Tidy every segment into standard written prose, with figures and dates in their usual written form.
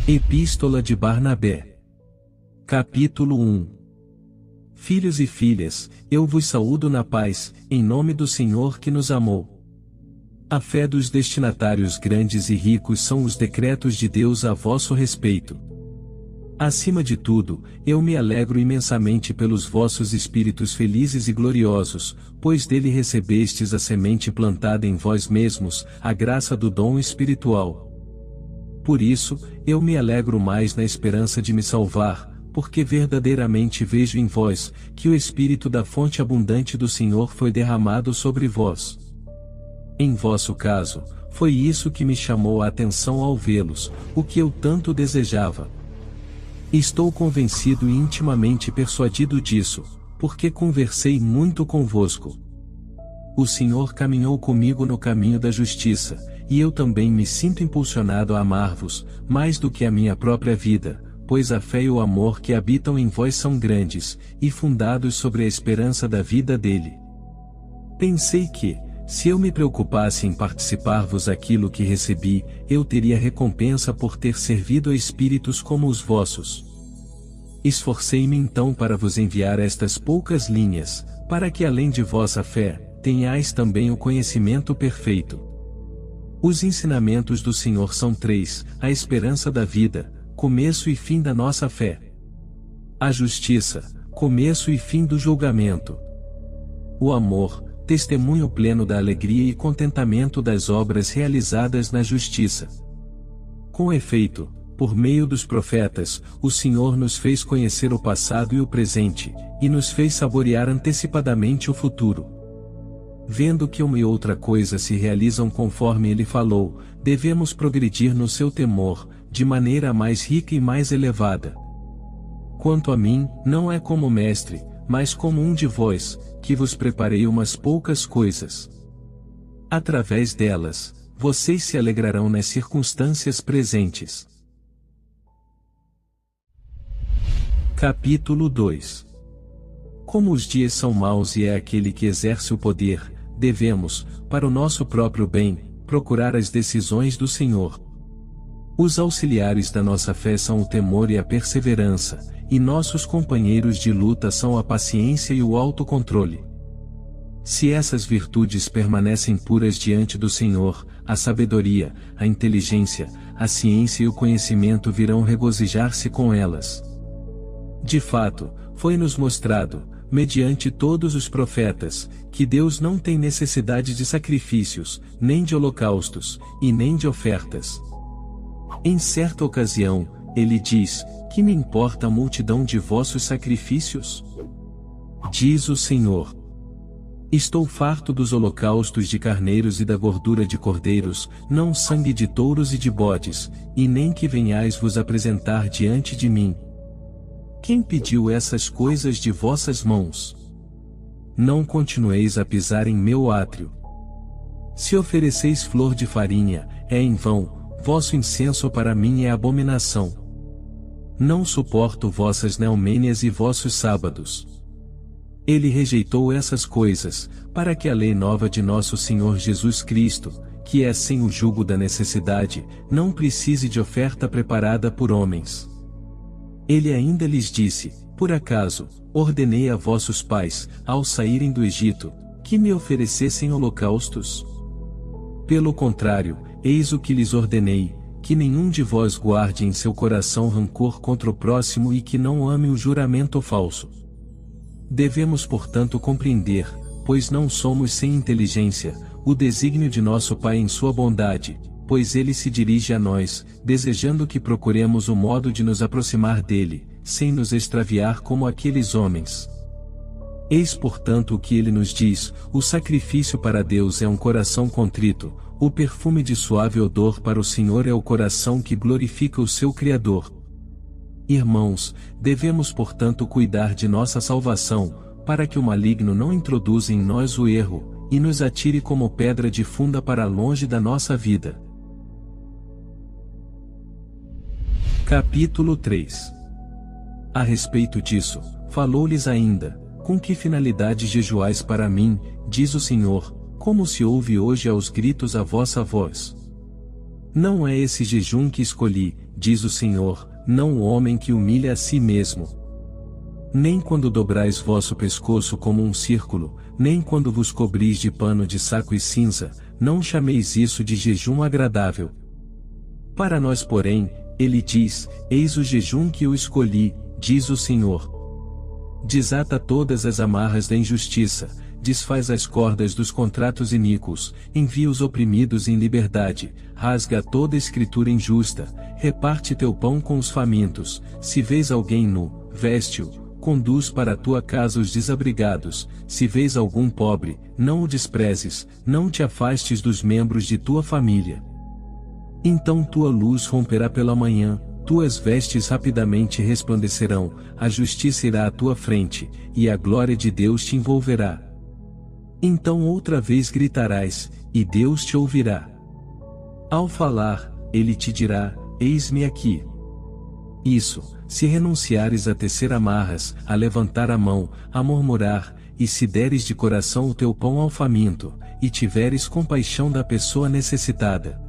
Epístola de Barnabé. Capítulo 1. Filhos e filhas, eu vos saúdo na paz, em nome do Senhor que nos amou. A fé dos destinatários grandes e ricos são os decretos de Deus a vosso respeito. Acima de tudo, eu me alegro imensamente pelos vossos espíritos felizes e gloriosos, pois dele recebestes a semente plantada em vós mesmos, a graça do dom espiritual. Por isso, eu me alegro mais na esperança de me salvar, porque verdadeiramente vejo em vós, que o Espírito da fonte abundante do Senhor foi derramado sobre vós. Em vosso caso, foi isso que me chamou a atenção ao vê-los, o que eu tanto desejava. Estou convencido e intimamente persuadido disso, porque conversei muito convosco. O Senhor caminhou comigo no caminho da justiça, e eu também me sinto impulsionado a amar-vos, mais do que a minha própria vida, pois a fé e o amor que habitam em vós são grandes, e fundados sobre a esperança da vida dele. Pensei que, se eu me preocupasse em participar-vos aquilo que recebi, eu teria recompensa por ter servido a espíritos como os vossos. Esforcei-me então para vos enviar estas poucas linhas, para que além de vossa fé, tenhais também o conhecimento perfeito. Os ensinamentos do Senhor são três: a esperança da vida, começo e fim da nossa fé; a justiça, começo e fim do julgamento; o amor, testemunho pleno da alegria e contentamento das obras realizadas na justiça. Com efeito, por meio dos profetas, o Senhor nos fez conhecer o passado e o presente, e nos fez saborear antecipadamente o futuro. Vendo que uma e outra coisa se realizam conforme ele falou, devemos progredir no seu temor, de maneira mais rica e mais elevada. Quanto a mim, não é como mestre, mas como um de vós, que vos preparei umas poucas coisas. Através delas, vocês se alegrarão nas circunstâncias presentes. Capítulo 2. Como os dias são maus e é aquele que exerce o poder, devemos, para o nosso próprio bem, procurar as decisões do Senhor. Os auxiliares da nossa fé são o temor e a perseverança, e nossos companheiros de luta são a paciência e o autocontrole. Se essas virtudes permanecem puras diante do Senhor, a sabedoria, a inteligência, a ciência e o conhecimento virão regozijar-se com elas. De fato, foi-nos mostrado, mediante todos os profetas, que Deus não tem necessidade de sacrifícios, nem de holocaustos, e nem de ofertas. Em certa ocasião, ele diz: que me importa a multidão de vossos sacrifícios? Diz o Senhor: estou farto dos holocaustos de carneiros e da gordura de cordeiros, não sangue de touros e de bodes, e nem que venhais vos apresentar diante de mim. Quem pediu essas coisas de vossas mãos? Não continueis a pisar em meu átrio. Se ofereceis flor de farinha, é em vão, vosso incenso para mim é abominação. Não suporto vossas neumênias e vossos sábados. Ele rejeitou essas coisas, para que a lei nova de nosso Senhor Jesus Cristo, que é sem o jugo da necessidade, não precise de oferta preparada por homens. Ele ainda lhes disse: por acaso, ordenei a vossos pais, ao saírem do Egito, que me oferecessem holocaustos? Pelo contrário, eis o que lhes ordenei: que nenhum de vós guarde em seu coração rancor contra o próximo e que não ame o juramento falso. Devemos portanto compreender, pois não somos sem inteligência, o desígnio de nosso Pai em sua bondade, pois ele se dirige a nós, desejando que procuremos o modo de nos aproximar dele, sem nos extraviar como aqueles homens. Eis portanto o que ele nos diz: o sacrifício para Deus é um coração contrito, o perfume de suave odor para o Senhor é o coração que glorifica o seu Criador. Irmãos, devemos portanto cuidar de nossa salvação, para que o maligno não introduza em nós o erro, e nos atire como pedra de funda para longe da nossa vida. Capítulo 3. A respeito disso, falou-lhes ainda: com que finalidade jejuais para mim, diz o Senhor, como se ouve hoje aos gritos a vossa voz? Não é esse jejum que escolhi, diz o Senhor, não o homem que humilha a si mesmo. Nem quando dobrais vosso pescoço como um círculo, nem quando vos cobris de pano de saco e cinza, não chameis isso de jejum agradável. Para nós, porém, ele diz, eis o jejum que eu escolhi, diz o Senhor. Desata todas as amarras da injustiça, desfaz as cordas dos contratos iníquos, envia os oprimidos em liberdade, rasga toda escritura injusta, reparte teu pão com os famintos, se vês alguém nu, veste-o, conduz para a tua casa os desabrigados, se vês algum pobre, não o desprezes, não te afastes dos membros de tua família. Então tua luz romperá pela manhã, tuas vestes rapidamente resplandecerão, a justiça irá à tua frente, e a glória de Deus te envolverá. Então outra vez gritarás, e Deus te ouvirá. Ao falar, ele te dirá, eis-me aqui. Isso, se renunciares a tecer amarras, a levantar a mão, a murmurar, e se deres de coração o teu pão ao faminto, e tiveres compaixão da pessoa necessitada.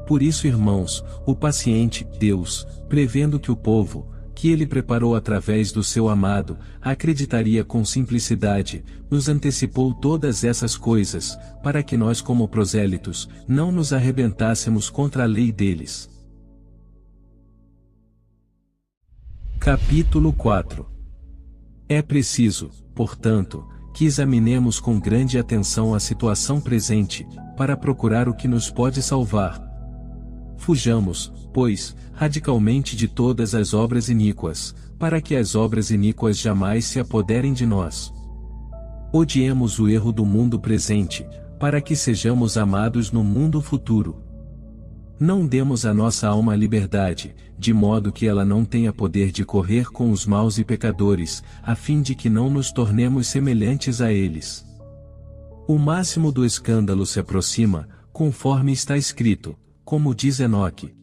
Por isso, irmãos, o paciente Deus, prevendo que o povo, que ele preparou através do seu amado, acreditaria com simplicidade, nos antecipou todas essas coisas, para que nós como prosélitos, não nos arrebentássemos contra a lei deles. Capítulo 4. É preciso, portanto, que examinemos com grande atenção a situação presente, para procurar o que nos pode salvar. Fujamos, pois, radicalmente de todas as obras iníquas, para que as obras iníquas jamais se apoderem de nós. Odiemos o erro do mundo presente, para que sejamos amados no mundo futuro. Não demos à nossa alma liberdade, de modo que ela não tenha poder de correr com os maus e pecadores, a fim de que não nos tornemos semelhantes a eles. O máximo do escândalo se aproxima, conforme está escrito, como diz Enoque.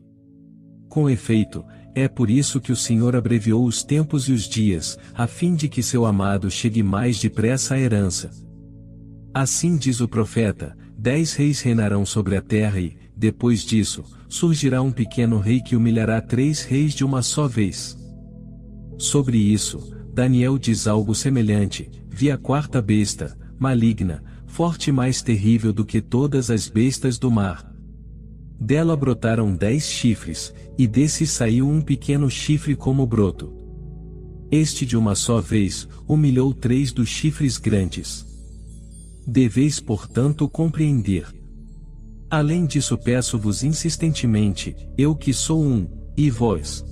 Com efeito, é por isso que o Senhor abreviou os tempos e os dias, a fim de que seu amado chegue mais depressa à herança. Assim diz o profeta, 10 reis reinarão sobre a terra e, depois disso, surgirá um pequeno rei que humilhará 3 reis de uma só vez. Sobre isso, Daniel diz algo semelhante, vi a 4ª besta, maligna, forte e mais terrível do que todas as bestas do mar. Dela brotaram 10 chifres, e desses saiu um pequeno chifre como broto. Este de uma só vez, humilhou 3 dos chifres grandes. Deveis portanto compreender. Além disso peço-vos insistentemente, eu que sou um, e vós.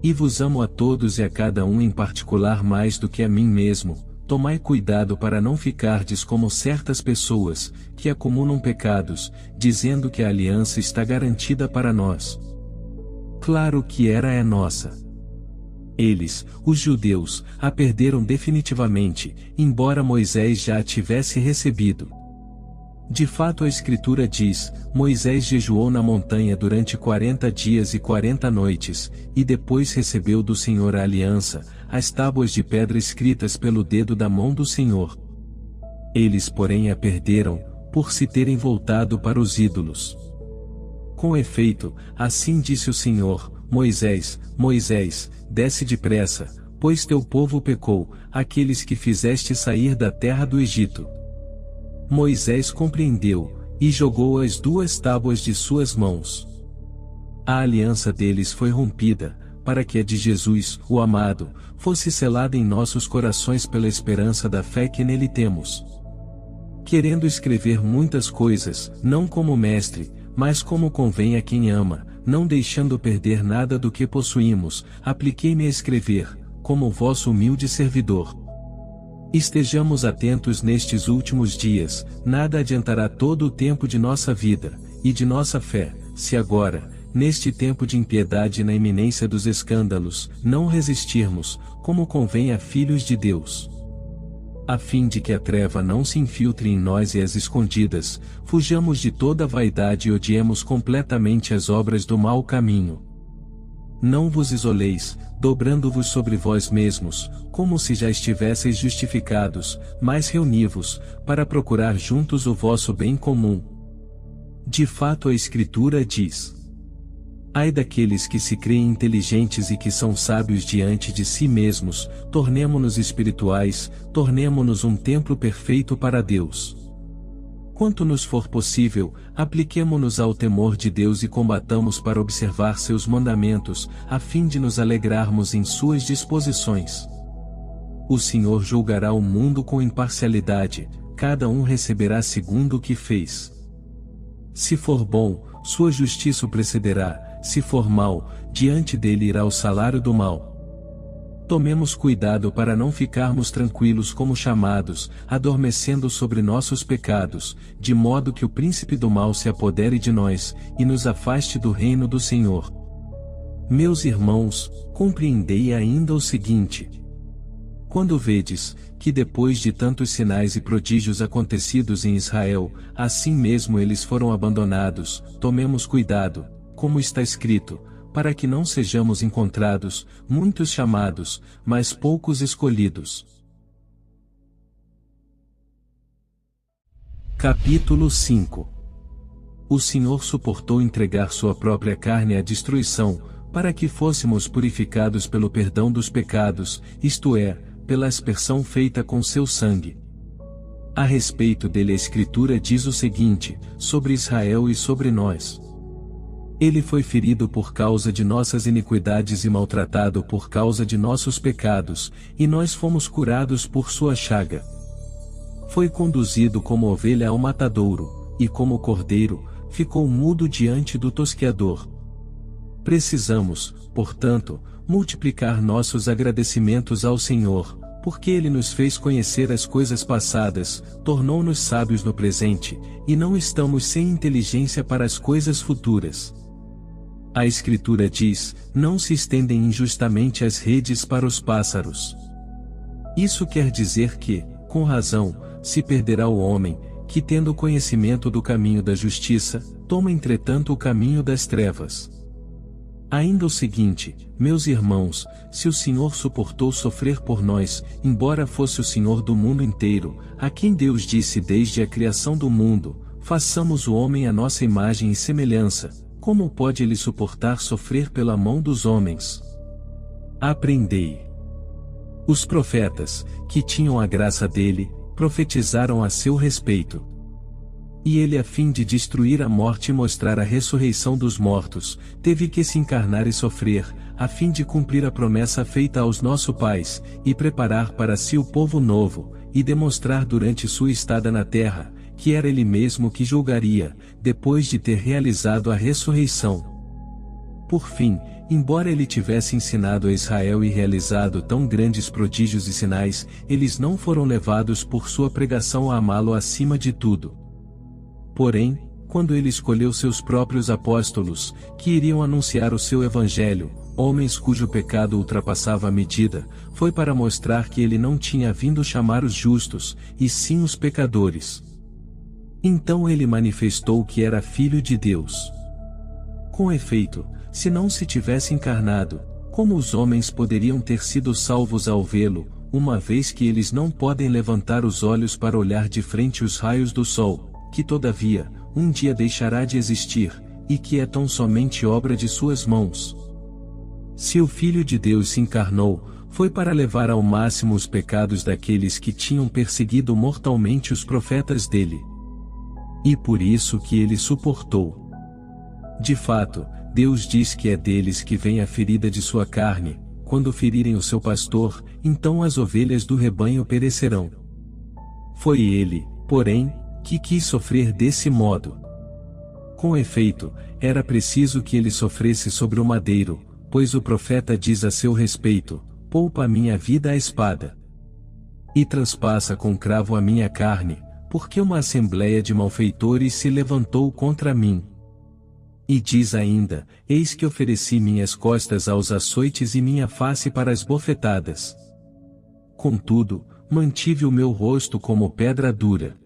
E vos amo a todos e a cada um em particular mais do que a mim mesmo, tomai cuidado para não ficardes como certas pessoas, que acumulam pecados, dizendo que a aliança está garantida para nós. Claro que é nossa. Eles, os judeus, a perderam definitivamente, embora Moisés já a tivesse recebido. De fato a Escritura diz, Moisés jejuou na montanha durante 40 dias e 40 noites, e depois recebeu do Senhor a aliança, as tábuas de pedra escritas pelo dedo da mão do Senhor. Eles porém a perderam, por se terem voltado para os ídolos. Com efeito, assim disse o Senhor, Moisés, Moisés, desce depressa, pois teu povo pecou, aqueles que fizeste sair da terra do Egito. Moisés compreendeu, e jogou as 2 tábuas de suas mãos. A aliança deles foi rompida, para que a de Jesus, o amado, fosse selada em nossos corações pela esperança da fé que nele temos. Querendo escrever muitas coisas, não como mestre, mas como convém a quem ama, não deixando perder nada do que possuímos, apliquei-me a escrever, como vosso humilde servidor. Estejamos atentos nestes últimos dias, nada adiantará todo o tempo de nossa vida, e de nossa fé, se agora, neste tempo de impiedade e na iminência dos escândalos, não resistirmos, como convém a filhos de Deus. A fim de que a treva não se infiltre em nós e as escondidas, fujamos de toda vaidade e odiemos completamente as obras do mau caminho. Não vos isoleis, dobrando-vos sobre vós mesmos, como se já estivesseis justificados, mas reuni-vos, para procurar juntos o vosso bem comum. De fato a Escritura diz: Ai daqueles que se creem inteligentes e que são sábios diante de si mesmos, tornemo-nos espirituais, tornemo-nos um templo perfeito para Deus. Quanto nos for possível, apliquemo-nos ao temor de Deus e combatamos para observar seus mandamentos, a fim de nos alegrarmos em suas disposições. O Senhor julgará o mundo com imparcialidade, cada um receberá segundo o que fez. Se for bom, sua justiça o precederá, se for mal, diante dele irá o salário do mal. Tomemos cuidado para não ficarmos tranquilos como chamados, adormecendo sobre nossos pecados, de modo que o príncipe do mal se apodere de nós, e nos afaste do reino do Senhor. Meus irmãos, compreendei ainda o seguinte. Quando vedes, que depois de tantos sinais e prodígios acontecidos em Israel, assim mesmo eles foram abandonados, tomemos cuidado, como está escrito, para que não sejamos encontrados, muitos chamados, mas poucos escolhidos. Capítulo 5. O Senhor suportou entregar sua própria carne à destruição, para que fôssemos purificados pelo perdão dos pecados, isto é, pela aspersão feita com seu sangue. A respeito dele a Escritura diz o seguinte, sobre Israel e sobre nós. Ele foi ferido por causa de nossas iniquidades e maltratado por causa de nossos pecados, e nós fomos curados por sua chaga. Foi conduzido como ovelha ao matadouro, e como cordeiro, ficou mudo diante do tosqueador. Precisamos, portanto, multiplicar nossos agradecimentos ao Senhor, porque Ele nos fez conhecer as coisas passadas, tornou-nos sábios no presente, e não estamos sem inteligência para as coisas futuras. A Escritura diz, não se estendem injustamente as redes para os pássaros. Isso quer dizer que, com razão, se perderá o homem, que tendo conhecimento do caminho da justiça, toma entretanto o caminho das trevas. Ainda o seguinte, meus irmãos, se o Senhor suportou sofrer por nós, embora fosse o Senhor do mundo inteiro, a quem Deus disse desde a criação do mundo, façamos o homem à nossa imagem e semelhança, como pode ele suportar sofrer pela mão dos homens? Aprendei. Os profetas, que tinham a graça dele, profetizaram a seu respeito. E ele, a fim de destruir a morte e mostrar a ressurreição dos mortos, teve que se encarnar e sofrer, a fim de cumprir a promessa feita aos nossos pais, e preparar para si o povo novo, e demonstrar durante sua estada na terra, que era ele mesmo que julgaria, depois de ter realizado a ressurreição. Por fim, embora ele tivesse ensinado a Israel e realizado tão grandes prodígios e sinais, eles não foram levados por sua pregação a amá-lo acima de tudo. Porém, quando ele escolheu seus próprios apóstolos, que iriam anunciar o seu evangelho, homens cujo pecado ultrapassava a medida, foi para mostrar que ele não tinha vindo chamar os justos, e sim os pecadores. Então ele manifestou que era Filho de Deus. Com efeito, se não se tivesse encarnado, como os homens poderiam ter sido salvos ao vê-lo, uma vez que eles não podem levantar os olhos para olhar de frente os raios do sol, que todavia, um dia deixará de existir, e que é tão somente obra de suas mãos? Se o Filho de Deus se encarnou, foi para levar ao máximo os pecados daqueles que tinham perseguido mortalmente os profetas dele. E por isso que ele suportou. De fato, Deus diz que é deles que vem a ferida de sua carne, quando ferirem o seu pastor, então as ovelhas do rebanho perecerão. Foi ele, porém, que quis sofrer desse modo. Com efeito, era preciso que ele sofresse sobre o madeiro, pois o profeta diz a seu respeito, poupa a minha vida à espada. E transpassa com cravo a minha carne, porque uma assembleia de malfeitores se levantou contra mim. E diz ainda, eis que ofereci minhas costas aos açoites e minha face para as bofetadas. Contudo, mantive o meu rosto como pedra dura.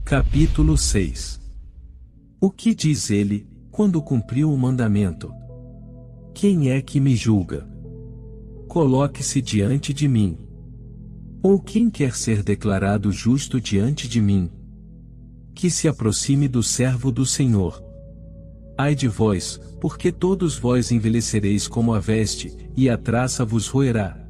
Capítulo 6. O que diz ele, quando cumpriu o mandamento? Quem é que me julga? Coloque-se diante de mim. Ou quem quer ser declarado justo diante de mim? que se aproxime do servo do Senhor. Ai de vós, porque todos vós envelhecereis como a veste, e a traça vos roerá.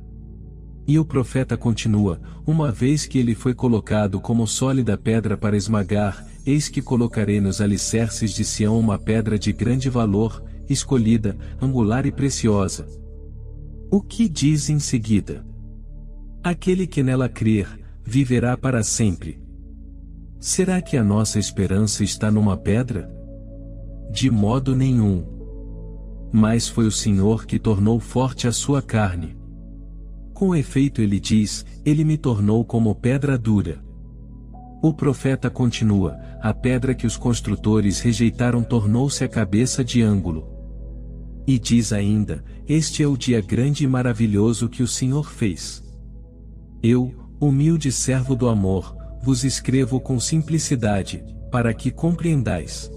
E o profeta continua: uma vez que ele foi colocado como sólida pedra para esmagar, eis que colocarei nos alicerces de Sião uma pedra de grande valor, escolhida, angular e preciosa. O que diz em seguida? Aquele que nela crer, viverá para sempre. Será que a nossa esperança está numa pedra? De modo nenhum. Mas foi o Senhor que tornou forte a sua carne. Com efeito ele diz: ele me tornou como pedra dura. O profeta continua: a pedra que os construtores rejeitaram tornou-se a cabeça de ângulo. E diz ainda: este é o dia grande e maravilhoso que o Senhor fez. Eu, humilde servo do amor, vos escrevo com simplicidade, para que compreendais.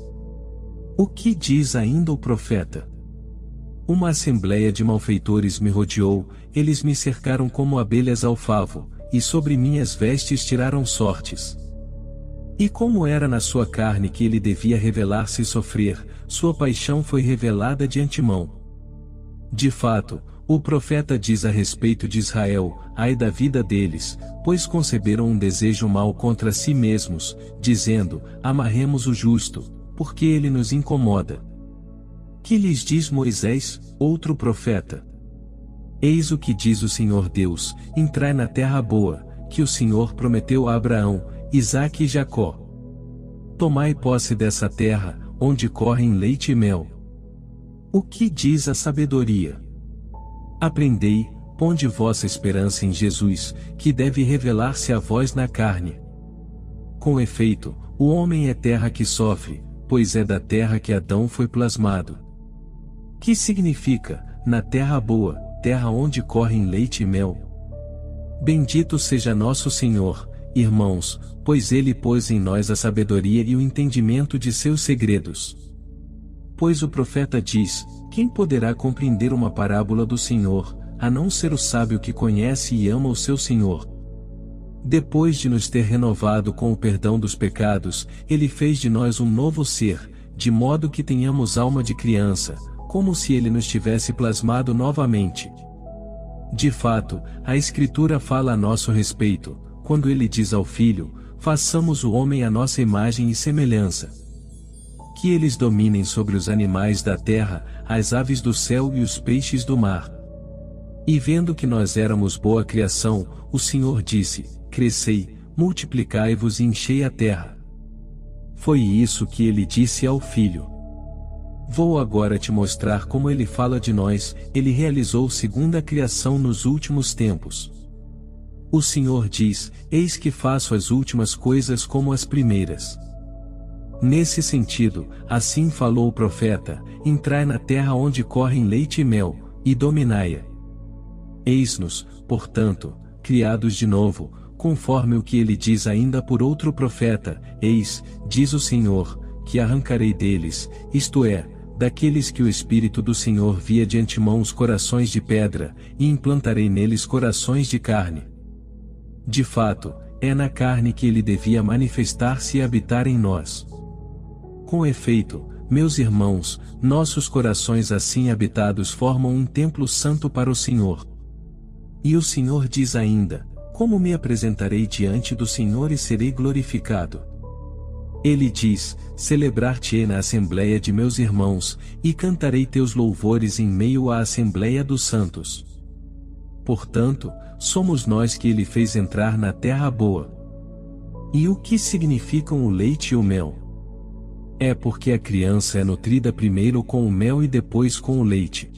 O que diz ainda o profeta? Uma assembleia de malfeitores me rodeou, eles me cercaram como abelhas ao favo, e sobre minhas vestes tiraram sortes. E como era na sua carne que ele devia revelar-se e sofrer, sua paixão foi revelada de antemão. De fato, o profeta diz a respeito de Israel: ai da vida deles, pois conceberam um desejo mau contra si mesmos, dizendo: amarremos o justo, porque ele nos incomoda. Que lhes diz Moisés, outro profeta? Eis o que diz o Senhor Deus: entrai na terra boa, que o Senhor prometeu a Abraão, Isaque e Jacó. Tomai posse dessa terra, onde correm leite e mel. O que diz a sabedoria? Aprendei, ponde vossa esperança em Jesus, que deve revelar-se a vós na carne. Com efeito, o homem é terra que sofre, pois é da terra que Adão foi plasmado. Que significa, na terra boa, terra onde correm leite e mel? Bendito seja nosso Senhor, irmãos, pois ele pôs em nós a sabedoria e o entendimento de seus segredos. Pois o profeta diz: quem poderá compreender uma parábola do Senhor, a não ser o sábio que conhece e ama o seu Senhor? Depois de nos ter renovado com o perdão dos pecados, ele fez de nós um novo ser, de modo que tenhamos alma de criança, como se ele nos tivesse plasmado novamente. De fato, a Escritura fala a nosso respeito, quando ele diz ao Filho: façamos o homem à nossa imagem e semelhança. Que eles dominem sobre os animais da terra, as aves do céu e os peixes do mar. E vendo que nós éramos boa criação, o Senhor disse: crescei, multiplicai-vos e enchei a terra. Foi isso que ele disse ao Filho. Vou agora te mostrar como ele fala de nós: ele realizou segunda criação nos últimos tempos. O Senhor diz: eis que faço as últimas coisas como as primeiras. Nesse sentido, assim falou o profeta: entrai na terra onde correm leite e mel, e dominai-a. Eis-nos, portanto, criados de novo, conforme o que ele diz ainda por outro profeta: eis, diz o Senhor, que arrancarei deles, isto é, daqueles que o Espírito do Senhor via de antemão os corações de pedra, e implantarei neles corações de carne. De fato, é na carne que ele devia manifestar-se e habitar em nós. Com efeito, meus irmãos, nossos corações assim habitados formam um templo santo para o Senhor. E o Senhor diz ainda: como me apresentarei diante do Senhor e serei glorificado? Ele diz: celebrar-te-ei na assembleia de meus irmãos, e cantarei teus louvores em meio à assembleia dos santos. Portanto, somos nós que ele fez entrar na terra boa. E o que significam o leite e o mel? É porque a criança é nutrida primeiro com o mel e depois com o leite.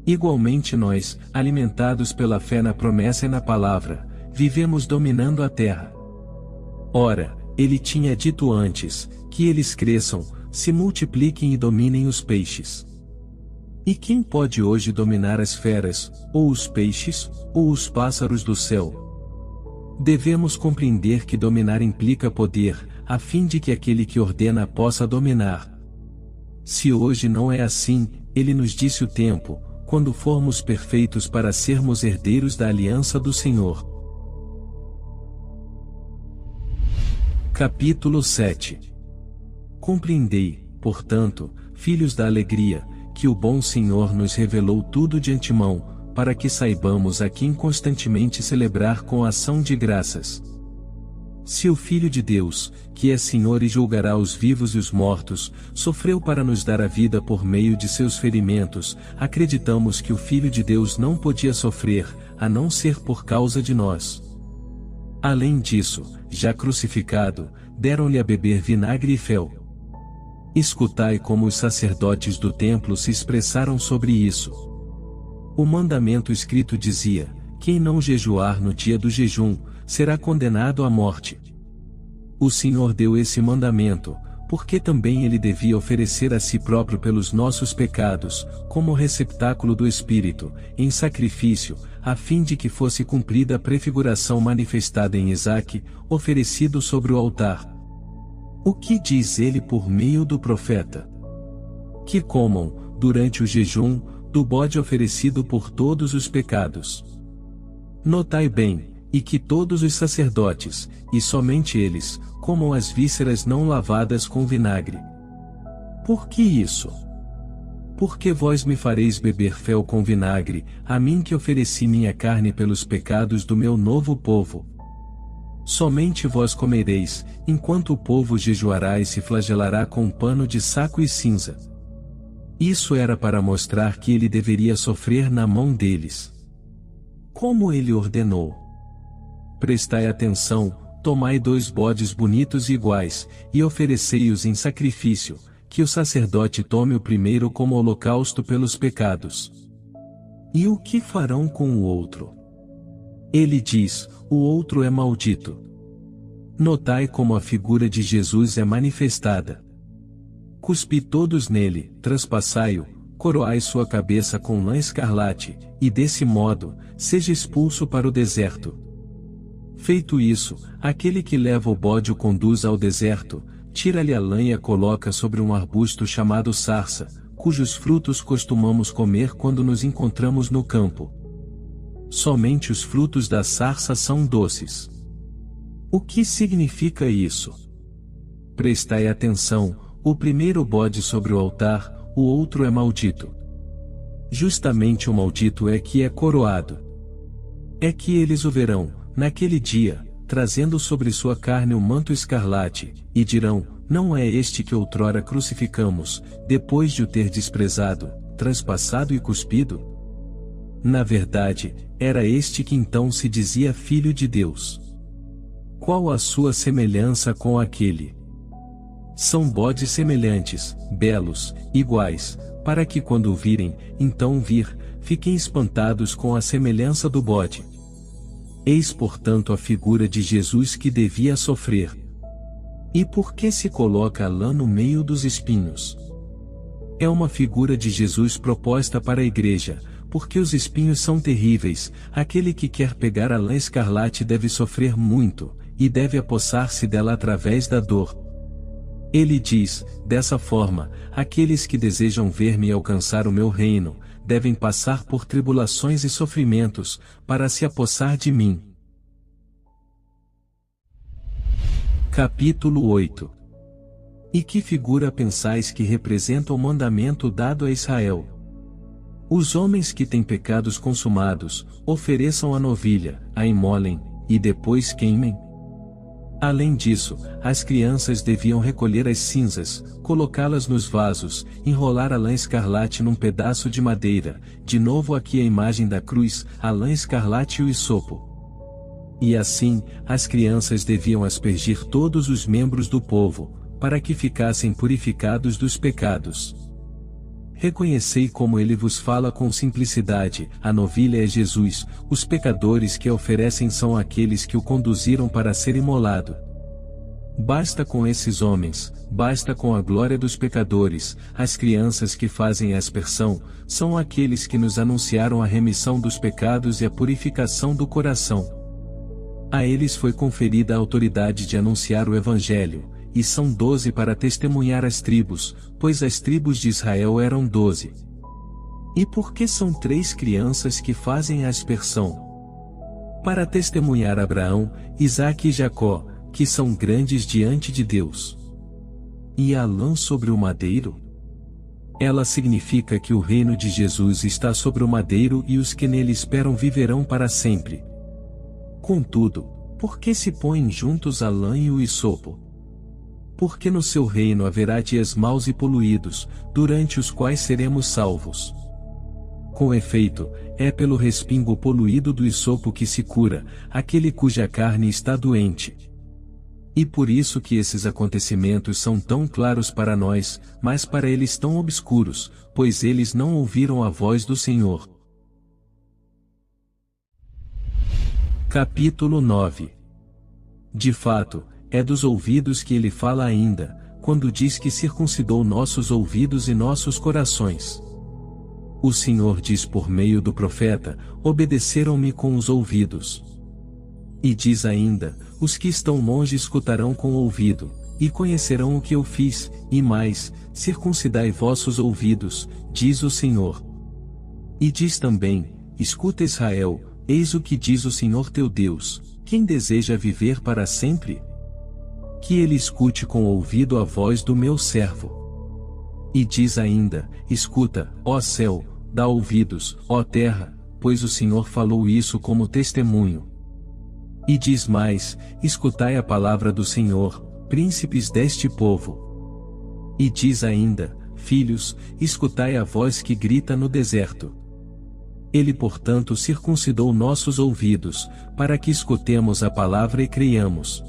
Igualmente nós, alimentados pela fé na promessa e na palavra, vivemos dominando a terra. Ora, ele tinha dito antes, que eles cresçam, se multipliquem e dominem os peixes. E quem pode hoje dominar as feras, ou os peixes, ou os pássaros do céu? Devemos compreender que dominar implica poder, a fim de que aquele que ordena possa dominar. Se hoje não é assim, ele nos disse o tempo, quando formos perfeitos para sermos herdeiros da aliança do Senhor. Capítulo 7. Compreendei, portanto, filhos da alegria, que o bom Senhor nos revelou tudo de antemão, para que saibamos a quem constantemente celebrar com ação de graças. Se o Filho de Deus, que é Senhor e julgará os vivos e os mortos, sofreu para nos dar a vida por meio de seus ferimentos, acreditamos que o Filho de Deus não podia sofrer, a não ser por causa de nós. Além disso, já crucificado, deram-lhe a beber vinagre e fel. Escutai como os sacerdotes do templo se expressaram sobre isso. O mandamento escrito dizia: quem não jejuar no dia do jejum, será condenado à morte. O Senhor deu esse mandamento, porque também ele devia oferecer a si próprio pelos nossos pecados, como receptáculo do Espírito, em sacrifício, a fim de que fosse cumprida a prefiguração manifestada em Isaque, oferecido sobre o altar. O que diz ele por meio do profeta? Que comam, durante o jejum, do bode oferecido por todos os pecados. Notai bem, e que todos os sacerdotes, e somente eles, comam as vísceras não lavadas com vinagre. Por que isso? Porque vós me fareis beber fel com vinagre, a mim que ofereci minha carne pelos pecados do meu novo povo. Somente vós comereis, enquanto o povo jejuará e se flagelará com um pano de saco e cinza. Isso era para mostrar que ele deveria sofrer na mão deles. Como ele ordenou? Prestai atenção, tomai 2 bodes bonitos e iguais, e oferecei-os em sacrifício, que o sacerdote tome o primeiro como holocausto pelos pecados. E o que farão com o outro? Ele diz: o outro é maldito. Notai como a figura de Jesus é manifestada. Cuspi todos nele, traspassai-o, coroai sua cabeça com lã escarlate, e desse modo, seja expulso para o deserto. Feito isso, aquele que leva o bode o conduz ao deserto, tira-lhe a lã e a coloca sobre um arbusto chamado sarça, cujos frutos costumamos comer quando nos encontramos no campo. Somente os frutos da sarça são doces. O que significa isso? Prestai atenção, o primeiro bode sobre o altar, o outro é maldito. Justamente o maldito é que é coroado. É que eles o verão, naquele dia, trazendo sobre sua carne o manto escarlate, e dirão: não é este que outrora crucificamos, depois de o ter desprezado, transpassado e cuspido? Na verdade, era este que então se dizia Filho de Deus. Qual a sua semelhança com aquele? São bodes semelhantes, belos, iguais, para que quando o virem, então fiquem espantados com a semelhança do bode. Eis portanto a figura de Jesus que devia sofrer. E por que se coloca a lã no meio dos espinhos? É uma figura de Jesus proposta para a igreja, porque os espinhos são terríveis, aquele que quer pegar a lã escarlate deve sofrer muito, e deve apossar-se dela através da dor. Ele diz: dessa forma, aqueles que desejam ver-me e alcançar o meu reino, devem passar por tribulações e sofrimentos, para se apossar de mim. Capítulo 8. E que figura pensais que representa o mandamento dado a Israel? Os homens que têm pecados consumados, ofereçam a novilha, a imolem, e depois queimem? Além disso, as crianças deviam recolher as cinzas, colocá-las nos vasos, enrolar a lã escarlate num pedaço de madeira, de novo aqui a imagem da cruz, a lã escarlate e o hisopo. E assim, as crianças deviam aspergir todos os membros do povo, para que ficassem purificados dos pecados. Reconhecei como ele vos fala com simplicidade: a novilha é Jesus, os pecadores que a oferecem são aqueles que o conduziram para ser imolado. Basta com esses homens, basta com a glória dos pecadores, as crianças que fazem a aspersão, são aqueles que nos anunciaram a remissão dos pecados e a purificação do coração. A eles foi conferida a autoridade de anunciar o Evangelho, e são 12 para testemunhar as tribos, pois as tribos de Israel eram 12. E por que são 3 crianças que fazem a aspersão? Para testemunhar Abraão, Isaque e Jacó, que são grandes diante de Deus. E a lã sobre o madeiro? Ela significa que o reino de Jesus está sobre o madeiro e os que nele esperam viverão para sempre. Contudo, por que se põem juntos a lã e o hisopo? Porque no seu reino haverá dias maus e poluídos, durante os quais seremos salvos. Com efeito, é pelo respingo poluído do hisopo que se cura aquele cuja carne está doente. E por isso que esses acontecimentos são tão claros para nós, mas para eles tão obscuros, pois eles não ouviram a voz do Senhor. Capítulo 9. De fato, é dos ouvidos que ele fala ainda, quando diz que circuncidou nossos ouvidos e nossos corações. O Senhor diz por meio do profeta: obedeceram-me com os ouvidos. E diz ainda: os que estão longe escutarão com o ouvido, e conhecerão o que eu fiz, e mais, circuncidai vossos ouvidos, diz o Senhor. E diz também: escuta Israel, eis o que diz o Senhor teu Deus: quem deseja viver para sempre? Que ele escute com o ouvido a voz do meu servo. E diz ainda: escuta, ó céu, dá ouvidos, ó terra, pois o Senhor falou isso como testemunho. E diz mais: escutai a palavra do Senhor, príncipes deste povo. E diz ainda: filhos, escutai a voz que grita no deserto. Ele portanto circuncidou nossos ouvidos, para que escutemos a palavra e creiamos.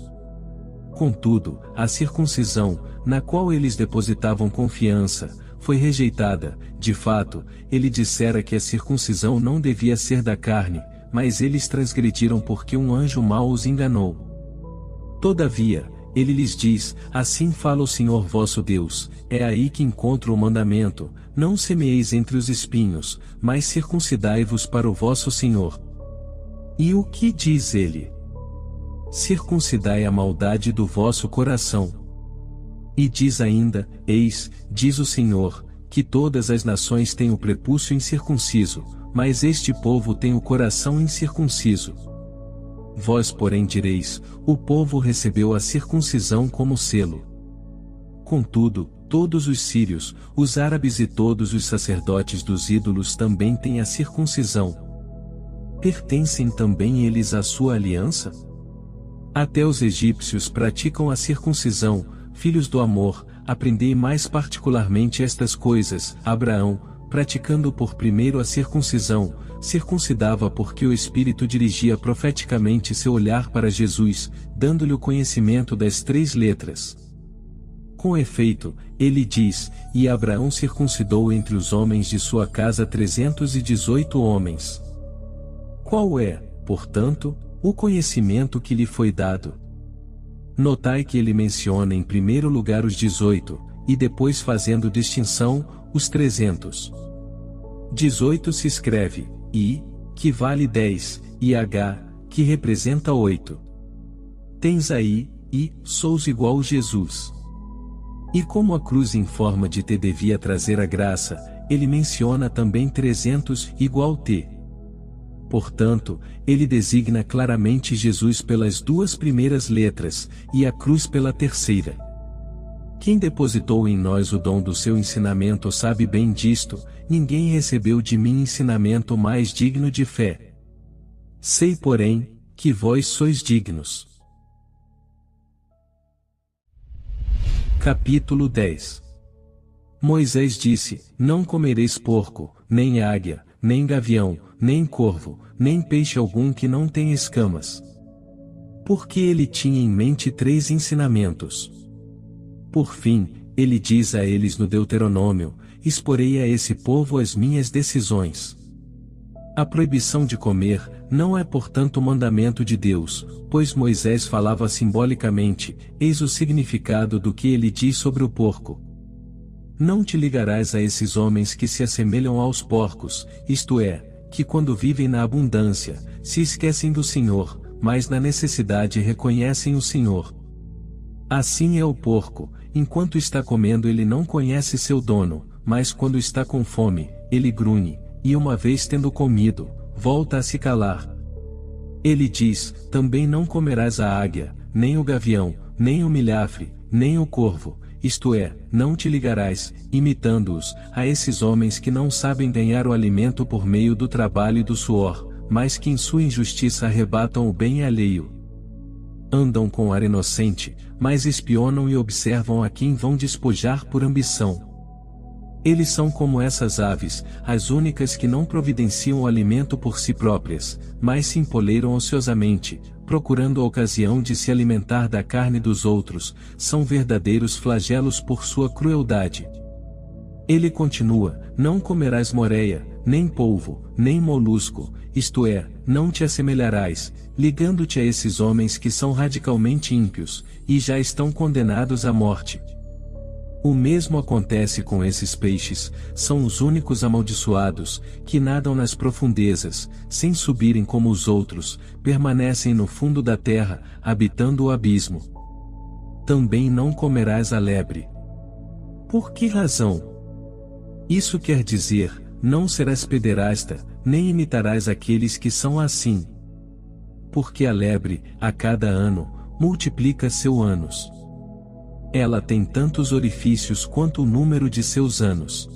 Contudo, a circuncisão, na qual eles depositavam confiança, foi rejeitada. De fato, ele dissera que a circuncisão não devia ser da carne, mas eles transgrediram porque um anjo mau os enganou. Todavia, ele lhes diz: assim fala o Senhor vosso Deus, é aí que encontro o mandamento: não semeeis entre os espinhos, mas circuncidai-vos para o vosso Senhor. E o que diz ele? Circuncidai a maldade do vosso coração. E diz ainda: eis, diz o Senhor, que todas as nações têm o prepúcio incircunciso, mas este povo tem o coração incircunciso. Vós porém direis: o povo recebeu a circuncisão como selo. Contudo, todos os sírios, os árabes e todos os sacerdotes dos ídolos também têm a circuncisão. Pertencem também eles à sua aliança? Até os egípcios praticam a circuncisão. Filhos do amor, aprendei mais particularmente estas coisas. Abraão, praticando por primeiro a circuncisão, circuncidava porque o Espírito dirigia profeticamente seu olhar para Jesus, dando-lhe o conhecimento das 3 letras. Com efeito, ele diz: e Abraão circuncidou entre os homens de sua casa 318 homens. Qual é, portanto, o conhecimento que lhe foi dado? Notai que ele menciona em primeiro lugar os 18, e depois fazendo distinção, os 300. 18 se escreve I, que vale 10, e H, que representa 8. Tens aí, e, sous igual Jesus. E como a cruz em forma de T devia trazer a graça, ele menciona também 300 igual T. Portanto, ele designa claramente Jesus pelas 2 primeiras letras, e a cruz pela terceira. Quem depositou em nós o dom do seu ensinamento sabe bem disto: ninguém recebeu de mim ensinamento mais digno de fé. Sei, porém, que vós sois dignos. Capítulo 10. Moisés disse: não comereis porco, nem águia, nem gavião, nem corvo, nem peixe algum que não tenha escamas. Porque ele tinha em mente 3 ensinamentos. Por fim, ele diz a eles no Deuteronômio: exporei a esse povo as minhas decisões. A proibição de comer não é portanto mandamento de Deus, pois Moisés falava simbolicamente. Eis o significado do que ele diz sobre o porco. Não te ligarás a esses homens que se assemelham aos porcos, isto é, que quando vivem na abundância, se esquecem do Senhor, mas na necessidade reconhecem o Senhor. Assim é o porco: enquanto está comendo ele não conhece seu dono, mas quando está com fome, ele grunhe, e uma vez tendo comido, volta a se calar. Ele diz: também não comerás a águia, nem o gavião, nem o milhafre, nem o corvo, isto é, não te ligarás, imitando-os, a esses homens que não sabem ganhar o alimento por meio do trabalho e do suor, mas que em sua injustiça arrebatam o bem alheio. Andam com ar inocente, mas espionam e observam a quem vão despojar por ambição. Eles são como essas aves, as únicas que não providenciam o alimento por si próprias, mas se empoleiram ociosamente, procurando a ocasião de se alimentar da carne dos outros, são verdadeiros flagelos por sua crueldade. Ele continua: não comerás moreia, nem polvo, nem molusco, isto é, não te assemelharás, ligando-te a esses homens que são radicalmente ímpios, e já estão condenados à morte. O mesmo acontece com esses peixes, são os únicos amaldiçoados, que nadam nas profundezas, sem subirem como os outros, permanecem no fundo da terra, habitando o abismo. Também não comerás a lebre. Por que razão? Isso quer dizer, não serás pederasta, nem imitarás aqueles que são assim. Porque a lebre, a cada ano, multiplica seu ânus. Ela tem tantos orifícios quanto o número de seus anos.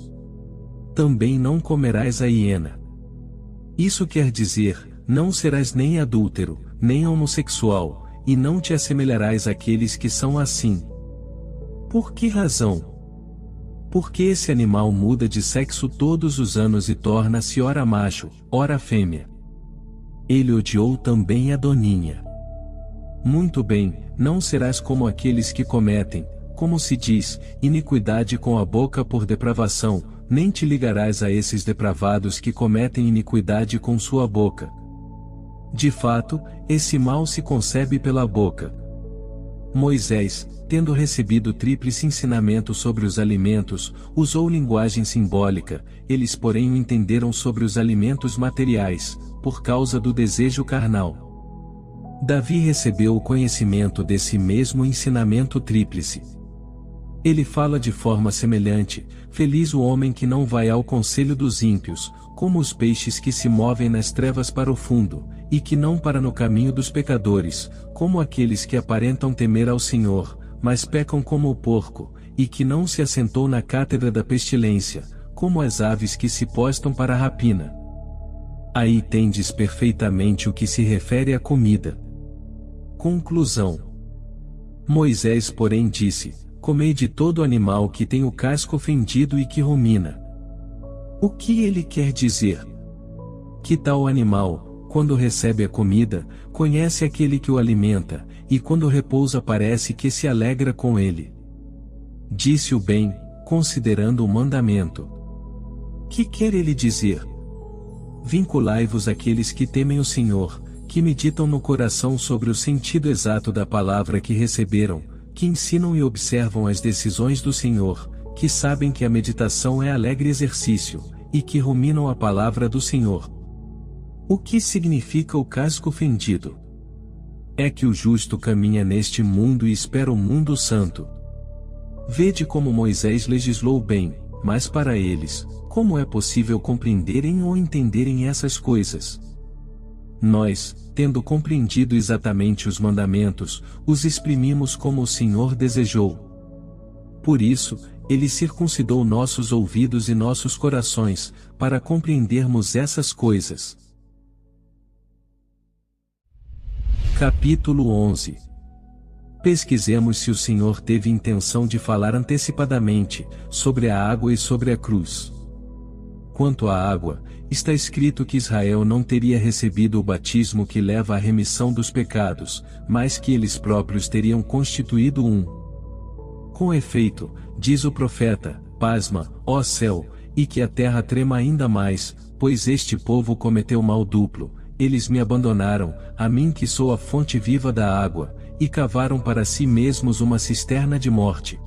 Também não comerás a hiena. Isso quer dizer, não serás nem adúltero, nem homossexual, e não te assemelharás àqueles que são assim. Por que razão? Porque esse animal muda de sexo todos os anos e torna-se ora macho, ora fêmea. Ele odiou também a doninha. Muito bem, não serás como aqueles que cometem, como se diz, iniquidade com a boca por depravação, nem te ligarás a esses depravados que cometem iniquidade com sua boca. De fato, esse mal se concebe pela boca. Moisés, tendo recebido tríplice ensinamento sobre os alimentos, usou linguagem simbólica, eles porém o entenderam sobre os alimentos materiais, por causa do desejo carnal. Davi recebeu o conhecimento desse mesmo ensinamento tríplice. Ele fala de forma semelhante: feliz o homem que não vai ao conselho dos ímpios, como os peixes que se movem nas trevas para o fundo, e que não para no caminho dos pecadores, como aqueles que aparentam temer ao Senhor, mas pecam como o porco, e que não se assentou na cátedra da pestilência, como as aves que se postam para a rapina. Aí tendes perfeitamente o que se refere à comida. Conclusão. Moisés, porém, disse: comei de todo animal que tem o casco fendido e que rumina. O que ele quer dizer? Que tal animal, quando recebe a comida, conhece aquele que o alimenta, e quando repousa parece que se alegra com ele. Disse o bem, considerando o mandamento. Que quer ele dizer? Vinculai-vos àqueles que temem o Senhor, que meditam no coração sobre o sentido exato da palavra que receberam, que ensinam e observam as decisões do Senhor, que sabem que a meditação é alegre exercício, e que ruminam a palavra do Senhor. O que significa o casco fendido? É que o justo caminha neste mundo e espera o mundo santo. Vede como Moisés legislou bem, mas para eles, como é possível compreenderem ou entenderem essas coisas? Nós, tendo compreendido exatamente os mandamentos, os exprimimos como o Senhor desejou. Por isso, Ele circuncidou nossos ouvidos e nossos corações, para compreendermos essas coisas. Capítulo 11. Pesquisemos se o Senhor teve intenção de falar antecipadamente, sobre a água e sobre a cruz. Quanto à água, está escrito que Israel não teria recebido o batismo que leva à remissão dos pecados, mas que eles próprios teriam constituído um. Com efeito, diz o profeta: pasma, ó céu, e que a terra trema ainda mais, pois este povo cometeu mal duplo, eles me abandonaram, a mim que sou a fonte viva da água, e cavaram para si mesmos uma cisterna de morte.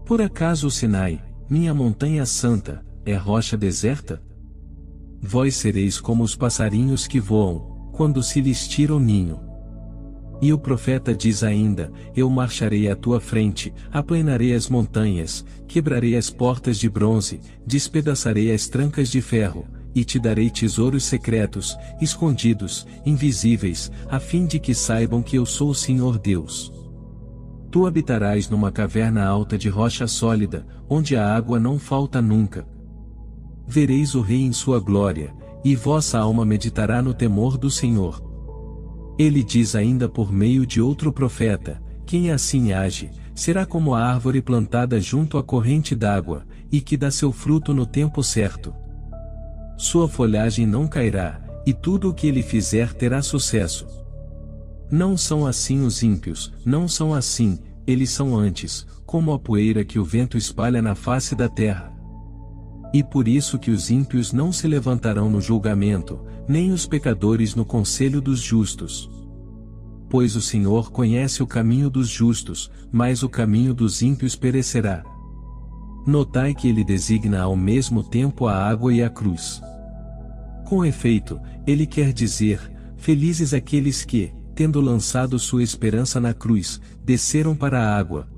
Por acaso o Sinai, minha montanha santa, é rocha deserta? Vós sereis como os passarinhos que voam, quando se lhes tira o ninho. E o profeta diz ainda: eu marcharei à tua frente, aplanarei as montanhas, quebrarei as portas de bronze, despedaçarei as trancas de ferro, e te darei tesouros secretos, escondidos, invisíveis, a fim de que saibam que eu sou o Senhor Deus. Tu habitarás numa caverna alta de rocha sólida, onde a água não falta nunca. Vereis o Rei em sua glória, e vossa alma meditará no temor do Senhor. Ele diz ainda por meio de outro profeta: quem assim age, será como a árvore plantada junto à corrente d'água, e que dá seu fruto no tempo certo. Sua folhagem não cairá, e tudo o que ele fizer terá sucesso. Não são assim os ímpios, não são assim, eles são antes, como a poeira que o vento espalha na face da terra. E por isso que os ímpios não se levantarão no julgamento, nem os pecadores no conselho dos justos. Pois o Senhor conhece o caminho dos justos, mas o caminho dos ímpios perecerá. Notai que ele designa ao mesmo tempo a água e a cruz. Com efeito, ele quer dizer: felizes aqueles que, tendo lançado sua esperança na cruz, desceram para a água.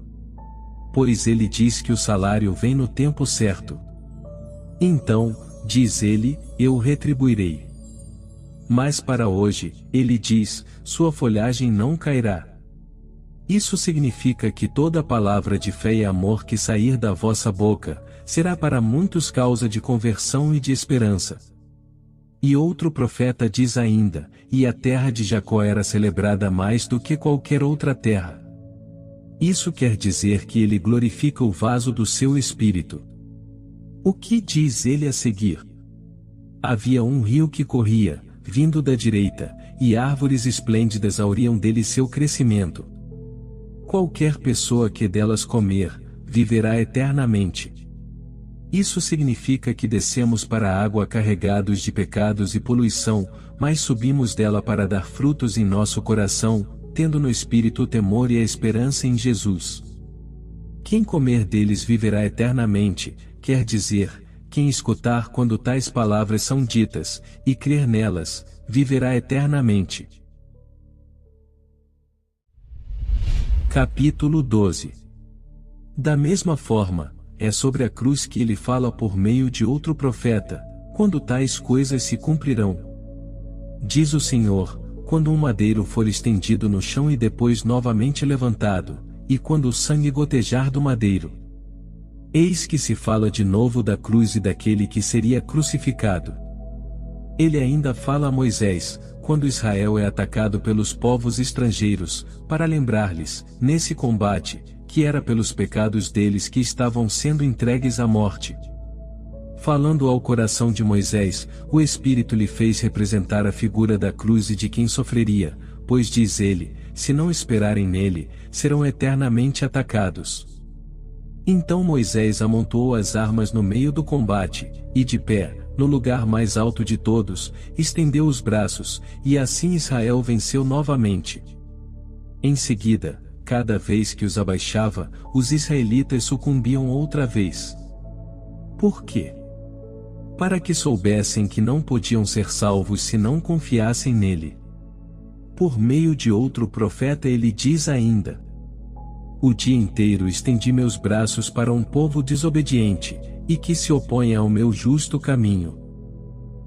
Pois ele diz que o salário vem no tempo certo. Então, diz ele, eu o retribuirei. Mas para hoje, ele diz, sua folhagem não cairá. Isso significa que toda palavra de fé e amor que sair da vossa boca, será para muitos causa de conversão e de esperança. E outro profeta diz ainda, e a terra de Jacó era celebrada mais do que qualquer outra terra. Isso quer dizer que ele glorifica o vaso do seu espírito. O que diz ele a seguir? Havia um rio que corria, vindo da direita, e árvores esplêndidas auriam dele seu crescimento. Qualquer pessoa que delas comer, viverá eternamente. Isso significa que descemos para a água carregados de pecados e poluição, mas subimos dela para dar frutos em nosso coração, tendo no espírito o temor e a esperança em Jesus. Quem comer deles viverá eternamente, quer dizer, quem escutar quando tais palavras são ditas, e crer nelas, viverá eternamente. Capítulo 12. Da mesma forma, é sobre a cruz que ele fala por meio de outro profeta, quando tais coisas se cumprirão. Diz o Senhor, quando um madeiro for estendido no chão e depois novamente levantado, e quando o sangue gotejar do madeiro. Eis que se fala de novo da cruz e daquele que seria crucificado. Ele ainda fala a Moisés, quando Israel é atacado pelos povos estrangeiros, para lembrar-lhes, nesse combate, que era pelos pecados deles que estavam sendo entregues à morte. Falando ao coração de Moisés, o Espírito lhe fez representar a figura da cruz e de quem sofreria, pois diz ele, se não esperarem nele, serão eternamente atacados. Então Moisés amontoou as armas no meio do combate, e de pé, no lugar mais alto de todos, estendeu os braços, e assim Israel venceu novamente. Em seguida, cada vez que os abaixava, os israelitas sucumbiam outra vez. Por quê? Para que soubessem que não podiam ser salvos se não confiassem nele. Por meio de outro profeta ele diz ainda: o dia inteiro estendi meus braços para um povo desobediente, e que se opõe ao meu justo caminho.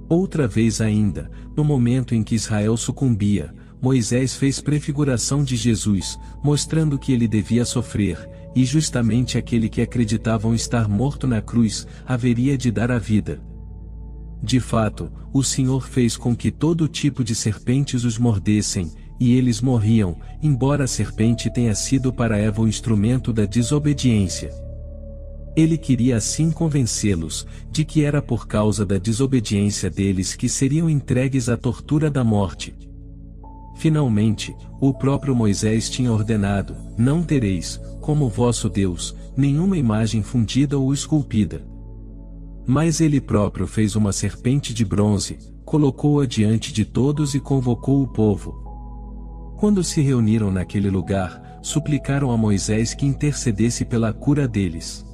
Outra vez ainda, no momento em que Israel sucumbia, Moisés fez prefiguração de Jesus, mostrando que ele devia sofrer, e justamente aquele que acreditavam estar morto na cruz, haveria de dar a vida. De fato, o Senhor fez com que todo tipo de serpentes os mordessem, e eles morriam, embora a serpente tenha sido para Eva o instrumento da desobediência. Ele queria assim convencê-los, de que era por causa da desobediência deles que seriam entregues à tortura da morte. Finalmente, o próprio Moisés tinha ordenado, não tereis, como vosso Deus, nenhuma imagem fundida ou esculpida. Mas ele próprio fez uma serpente de bronze, colocou-a diante de todos e convocou o povo. Quando se reuniram naquele lugar, suplicaram a Moisés que intercedesse pela cura deles.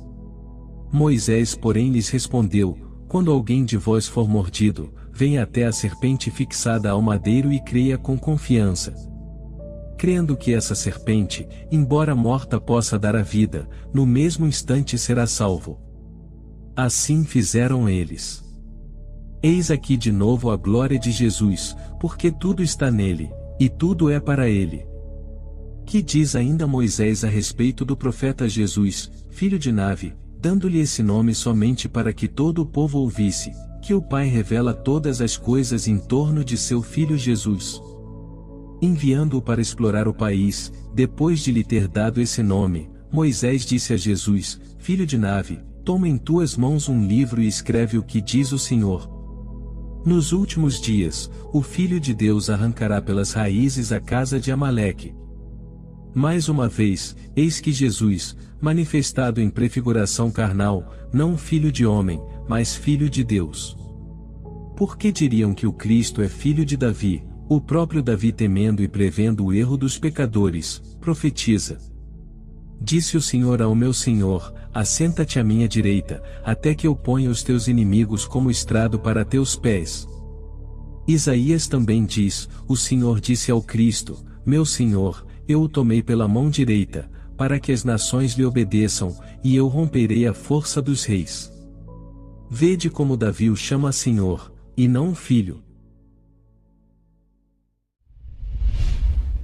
Moisés, porém, lhes respondeu: quando alguém de vós for mordido, venha até a serpente fixada ao madeiro e creia com confiança. Crendo que essa serpente, embora morta possa dar a vida, no mesmo instante será salvo. Assim fizeram eles. Eis aqui de novo a glória de Jesus, porque tudo está nele, e tudo é para ele. Que diz ainda Moisés a respeito do profeta Jesus, filho de Navi, dando-lhe esse nome somente para que todo o povo ouvisse, que o Pai revela todas as coisas em torno de seu filho Jesus. Enviando-o para explorar o país, depois de lhe ter dado esse nome, Moisés disse a Jesus, filho de Navi, toma em tuas mãos um livro e escreve o que diz o Senhor. Nos últimos dias, o Filho de Deus arrancará pelas raízes a casa de Amaleque. Mais uma vez, eis que Jesus, manifestado em prefiguração carnal, não filho de homem, mas filho de Deus. Por que diriam que o Cristo é filho de Davi, o próprio Davi temendo e prevendo o erro dos pecadores, profetiza? Disse o Senhor ao meu Senhor, assenta-te à minha direita, até que eu ponha os teus inimigos como estrado para teus pés. Isaías também diz, o Senhor disse ao Cristo, meu Senhor, eu o tomei pela mão direita, para que as nações lhe obedeçam, e eu romperei a força dos reis. Vede como Davi o chama Senhor, e não filho.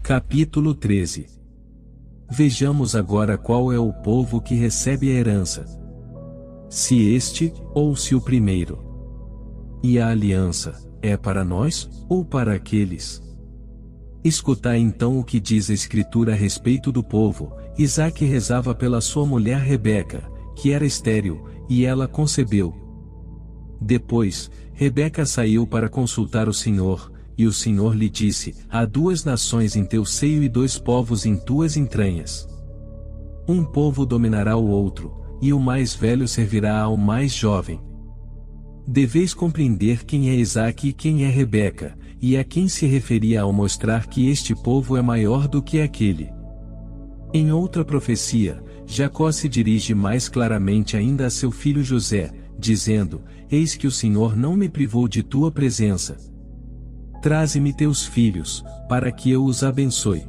Capítulo 13. Vejamos agora qual é o povo que recebe a herança. Se este, ou se o primeiro. E a aliança, é para nós, ou para aqueles? Escutai então o que diz a Escritura a respeito do povo. Isaque rezava pela sua mulher Rebeca, que era estéril, e ela concebeu. Depois, Rebeca saiu para consultar o Senhor, e o Senhor lhe disse, há 2 nações em teu seio e 2 povos em tuas entranhas. Um povo dominará o outro, e o mais velho servirá ao mais jovem. Deveis compreender quem é Isaque e quem é Rebeca, e a quem se referia ao mostrar que este povo é maior do que aquele. Em outra profecia, Jacó se dirige mais claramente ainda a seu filho José, dizendo, eis que o Senhor não me privou de tua presença. Traze-me teus filhos, para que eu os abençoe.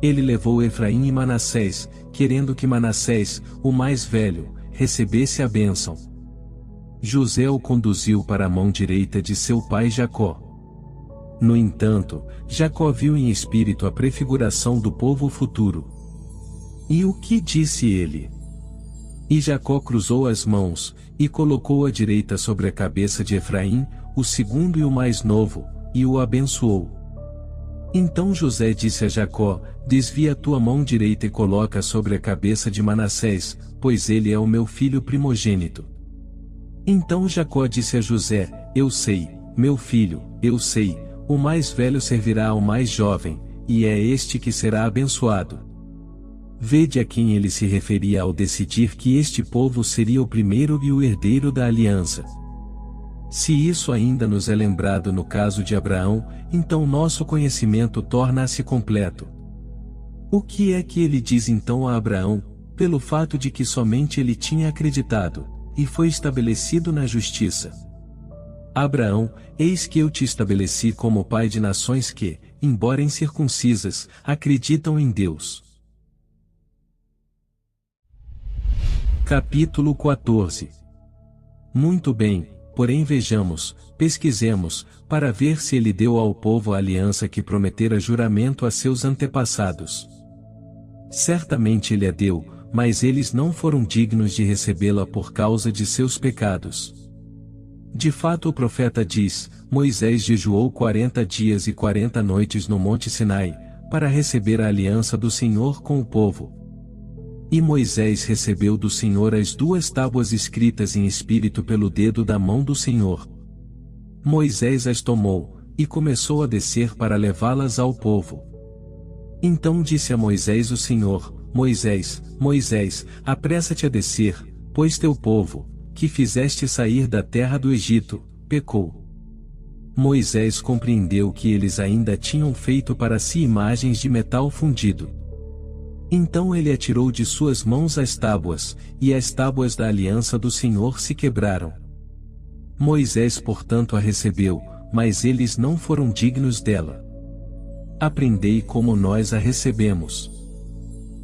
Ele levou Efraim e Manassés, querendo que Manassés, o mais velho, recebesse a bênção. José o conduziu para a mão direita de seu pai Jacó. No entanto, Jacó viu em espírito a prefiguração do povo futuro. E o que disse ele? E Jacó cruzou as mãos, e colocou a direita sobre a cabeça de Efraim, o segundo e o mais novo, e o abençoou. Então José disse a Jacó, desvia a tua mão direita e coloca sobre a cabeça de Manassés, pois ele é o meu filho primogênito. Então Jacó disse a José, eu sei, meu filho, eu sei, o mais velho servirá ao mais jovem, e é este que será abençoado. Vede a quem ele se referia ao decidir que este povo seria o primeiro e o herdeiro da aliança. Se isso ainda nos é lembrado no caso de Abraão, então nosso conhecimento torna-se completo. O que é que ele diz então a Abraão, pelo fato de que somente ele tinha acreditado, e foi estabelecido na justiça? Abraão, eis que eu te estabeleci como pai de nações que, embora incircuncisas, acreditam em Deus. Capítulo 14. Muito bem. Porém vejamos, pesquisemos, para ver se ele deu ao povo a aliança que prometera juramento a seus antepassados. Certamente ele a deu, mas eles não foram dignos de recebê-la por causa de seus pecados. De fato o profeta diz, Moisés jejuou 40 dias e 40 noites no monte Sinai, para receber a aliança do Senhor com o povo. E Moisés recebeu do Senhor as 2 tábuas escritas em espírito pelo dedo da mão do Senhor. Moisés as tomou, e começou a descer para levá-las ao povo. Então disse a Moisés o Senhor, Moisés, Moisés, apressa-te a descer, pois teu povo, que fizeste sair da terra do Egito, pecou. Moisés compreendeu que eles ainda tinham feito para si imagens de metal fundido. Então ele atirou de suas mãos as tábuas, e as tábuas da aliança do Senhor se quebraram. Moisés portanto a recebeu, mas eles não foram dignos dela. Aprendei como nós a recebemos.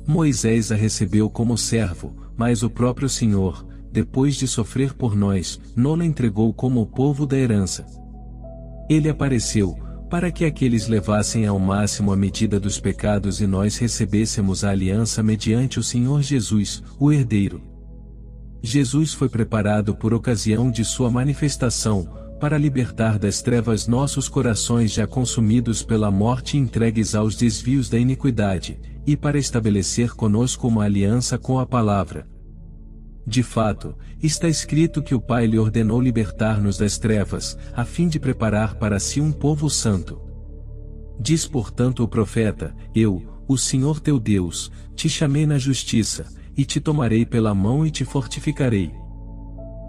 Moisés a recebeu como servo, mas o próprio Senhor, depois de sofrer por nós, nos entregou como o povo da herança. Ele apareceu, para que aqueles levassem ao máximo a medida dos pecados e nós recebêssemos a aliança mediante o Senhor Jesus, o herdeiro. Jesus foi preparado por ocasião de sua manifestação, para libertar das trevas nossos corações já consumidos pela morte e entregues aos desvios da iniquidade, e para estabelecer conosco uma aliança com a palavra. De fato, está escrito que o Pai lhe ordenou libertar-nos das trevas, a fim de preparar para si um povo santo. Diz portanto o profeta: Eu, o Senhor teu Deus, te chamei na justiça, e te tomarei pela mão e te fortificarei.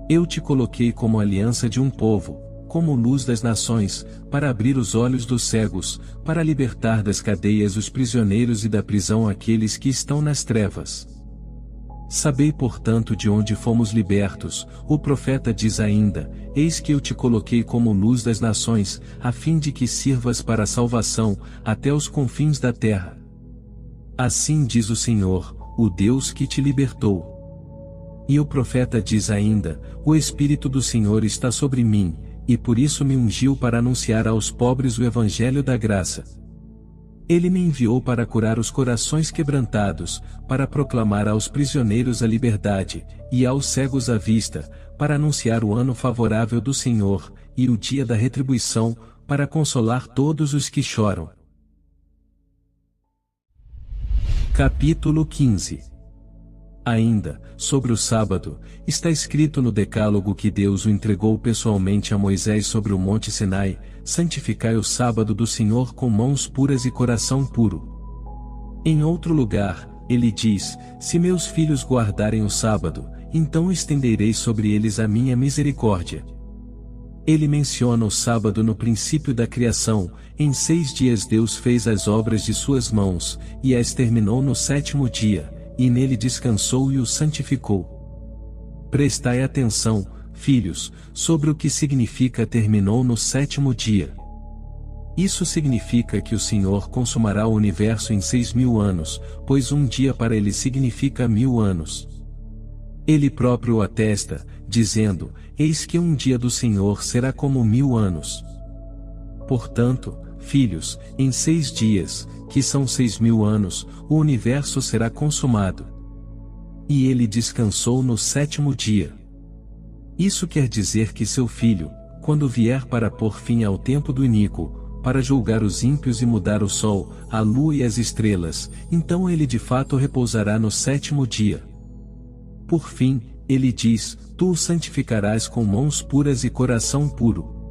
Eu te coloquei como aliança de um povo, como luz das nações, para abrir os olhos dos cegos, para libertar das cadeias os prisioneiros e da prisão aqueles que estão nas trevas. Sabei portanto de onde fomos libertos. O profeta diz ainda: Eis que eu te coloquei como luz das nações, a fim de que sirvas para a salvação, até os confins da terra. Assim diz o Senhor, o Deus que te libertou. E o profeta diz ainda: O Espírito do Senhor está sobre mim, e por isso me ungiu para anunciar aos pobres o evangelho da graça. Ele me enviou para curar os corações quebrantados, para proclamar aos prisioneiros a liberdade, e aos cegos a vista, para anunciar o ano favorável do Senhor, e o dia da retribuição, para consolar todos os que choram. Capítulo 15. Ainda, sobre o sábado, está escrito no Decálogo que Deus o entregou pessoalmente a Moisés sobre o monte Sinai: santificai o sábado do Senhor com mãos puras e coração puro. Em outro lugar, ele diz: Se meus filhos guardarem o sábado, então estenderei sobre eles a minha misericórdia. Ele menciona o sábado no princípio da criação: em 6 dias Deus fez as obras de suas mãos, e as terminou no 7º dia, e nele descansou e o santificou. Prestai atenção, filhos, sobre o que significa terminou no 7º dia. Isso significa que o Senhor consumará o universo em 6.000 anos, pois um dia para ele significa 1.000 anos. Ele próprio o atesta, dizendo: Eis que um dia do Senhor será como 1.000 anos. Portanto, filhos, em 6 dias, que são 6.000 anos, o universo será consumado. E ele descansou no 7º dia. Isso quer dizer que seu filho, quando vier para pôr fim ao tempo do iníquo, para julgar os ímpios e mudar o sol, a lua e as estrelas, então ele de fato repousará no 7º dia. Por fim, ele diz: Tu o santificarás com mãos puras e coração puro.